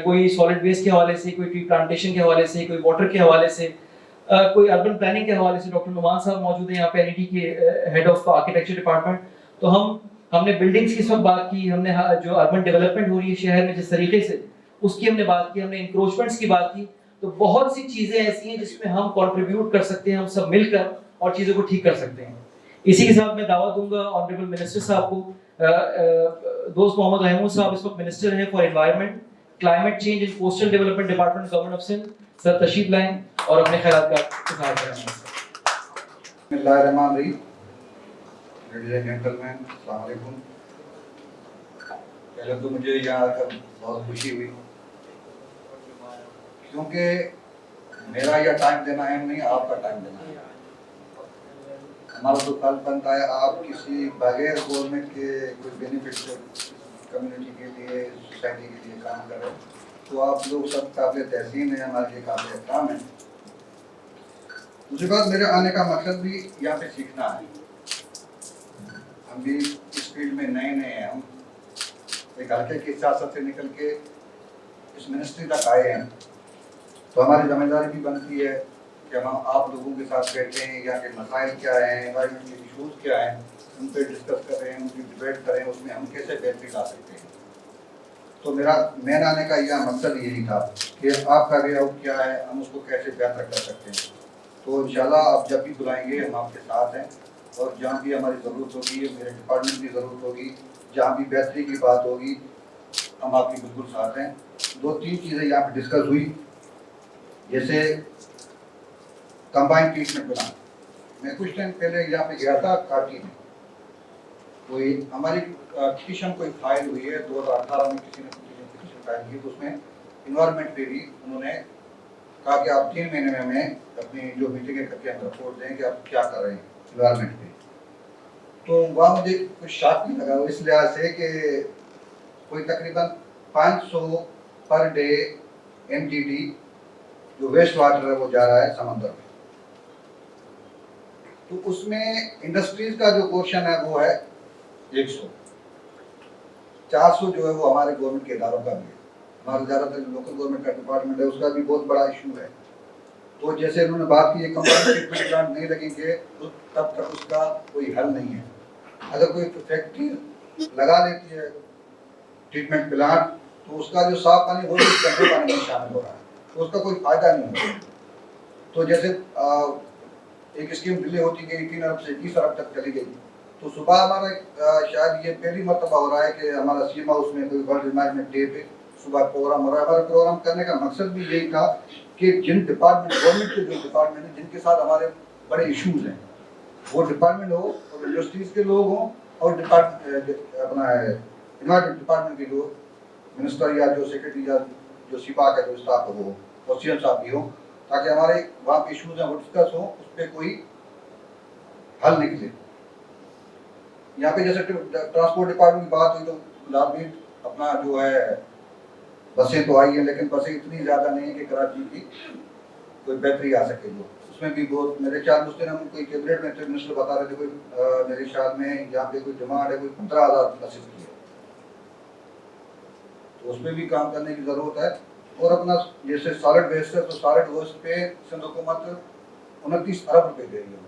کوئی سالڈ ویسٹ کے حوالے سے, کوئی ٹری پلانٹیشن کے حوالے سے, کوئی واٹر کے حوالے سے, کوئی اربن پلاننگ کے حوالے سے. ڈاکٹر نعمان صاحب موجود ہیں یہاں پہ, NET کے ہیڈ آف آرکیٹیکچر ڈپارٹمنٹ. تو ہم نے بلڈنگز کی اس وقت بات کی, ہم نے جو اربن ڈیولپمنٹ ہو رہی ہے شہر میں جس طریقے سے, اس کی ہم نے بات کی, ہم نے انکروچمنٹس کی بات کی. تو بہت سی چیزیں ایسی ہیں جس میں ہم کنٹریبیوٹ کر سکتے ہیں, ہم سب مل کر اور چیزوں کو ٹھیک کر سکتے ہیں. اسی کے ساتھ میں دعوت دوں گا آنریبل منسٹر صاحب کو. دوست محمد محمود صاحب اس وقت منسٹر ہیں for environment, climate change and coastal development department government of Sindh. Sir تشریف لائیں اور اپنے خیالات کا اظہار کریں. بسم اللہ الرحمن الرحیم. لیڈیز اینڈ جینٹلمین, السلام علیکم. پہلے تو مجھے یہاں آ کر بہت خوشی ہوئی, کیونکہ میرا یہ ٹائم دینا اہم نہیں, آپ کا ٹائم دینا ہے. ہمارا تو فرض بنتا ہے آپ کسی بغیر گورنمنٹ کے کوئی بینیفٹ کمیونٹی کے لیے, سوسائٹی کے لیے کام کریں. تو آپ لوگ سب قابل تحسین ہیں, ہمارے لیے قابل احترام ہیں. دوسری بات, میرے آنے کا مقصد بھی یہاں پہ سیکھنا ہے. ہم بھی اس فیلڈ میں نئے ہیں. ہم ایک ہلکے کی سیاست سے نکل کے اس منسٹری تک آئے ہیں. تو ہماری ذمہ داری بھی بنتی ہے کہ ہم آپ لوگوں کے ساتھ بیٹھے ہیں, یہاں کے مسائل کیا ہیں, انوائرمنٹ کے ایشوز کیا ہیں, ان پہ ڈسکس کر رہے ہیں, ان کی ڈبیٹ کریں, اس میں ہم کیسے بہتری لا سکتے ہیں. تو میرا مین آنے کا یہ مقصد یہی تھا کہ آپ کا وے آؤٹ کیا ہے, ہم اس کو کیسے بہتر کر سکتے ہیں. تو انشاءاللہ آپ جب بھی بلائیں گے ہم آپ کے ساتھ ہیں, اور جہاں بھی ہماری ضرورت ہوگی, میرے ڈپارٹمنٹ کی ضرورت ہوگی, جہاں بھی بہتری کی بات ہوگی, ہم آپ کی بالکل ساتھ ہیں. 2-3 چیزیں یہاں پہ ڈسکس ہوئی, جیسے کمبائنڈ ٹریٹمنٹ پلان. میں کچھ ٹائم پہلے یہاں پہ گیا تھا کاٹی میں, کوئی ہماری پٹیشن کوئی فائل ہوئی ہے 2018 میں, کسی نے پٹیشن فائل کی. تو اس میں انوائرمنٹ پہ بھی انہوں نے کہا کہ آپ 3 مہینے میں ہمیں اپنی جو میٹنگیں کر کے ہم رپورٹ دیں کہ آپ کیا کر رہے ہیں انوائرمنٹ پہ. تو وہاں مجھے کچھ شاک نہیں لگا اس لحاظ سے کہ کوئی تقریباً 500 پر ڈے MGD جو ویسٹ واٹر ہے وہ جا رہا ہے سمندر میں. تو اس میں انڈسٹریز کا جو پورشن ہے وہ ہے 100. 400 جو ہے وہ ہمارے گورنمنٹ کے اداروں کا بھی ہے. ہمارا زیادہ تر لوکل گورنمنٹ کا ڈپارٹمنٹ ہے, اس کا بھی بہت بڑا ایشو ہے. تو جیسے انہوں نے بات کی, کمبائنڈ ٹریٹمنٹ پلانٹ نہیں لگیں گے تب تک اس کا کوئی حل نہیں ہے. اگر کوئی فیکٹری لگا لیتی ہے ٹریٹمنٹ پلانٹ, تو اس کا جو صاف پانی وہ بھی گندے پانی میں شامل ہو رہا ہے, تو اس کا کوئی فائدہ نہیں ہوگا. تو جیسے ایک اسکیم ڈیلے ہوتی گئی 3 ارب سے 20 ارب تک چلی گئی. تو صبح ہمارا شاید یہ پہلی مرتبہ ہو رہا ہے کہ ہمارا سیما اس میں کوئی ورلڈ انوائرمنٹ ڈے پہ صبح پروگرام ہو رہا ہے. ہمارا پروگرام کرنے کا مقصد بھی یہی تھا کہ جن ڈپارٹمنٹ گورنمنٹ کے جو ڈپارٹمنٹ ہیں جن کے ساتھ ہمارے بڑے ایشوز ہیں, وہ ڈپارٹمنٹ ہو, اور انڈسٹریز کے لوگ ہوں, اور اپنا انوائرمنٹ ڈپارٹمنٹ کے جو منسٹر یا جو سیکرٹری یا جو سپاہ کا جو اسٹاف ہے وہ, اور CM صاحب بھی ہوں, تاکہ ہمارے وہاں پہ ایشوز ہیں وہ ڈسکس ہوں, اس پہ کوئی حل نکلے. یہاں پہ جیسے ٹرانسپورٹ ڈپارٹمنٹ کی بات ہوئی تو لازمی اپنا جو ہے بسیں تو آئی ہیں, لیکن بسیں اتنی زیادہ نہیں ہیں کہ کراچی کی کوئی بہتری آ سکے. جو اس میں بھی بہت میرے خیال میں اس دن ہم کوئی کیبنٹ میں منسٹر بتا رہے تھے, کوئی میرے خیال میں یہاں پہ کوئی ڈیمانڈ ہے کوئی 15,000 بسیں کی ہے. تو اس پہ بھی کام کرنے کی ضرورت ہے. اور اپنا جیسے سالڈ ویسٹ ہے, تو سالڈ ویسٹ پہ سندھ حکومت 29 ارب روپے دے رہی ہے.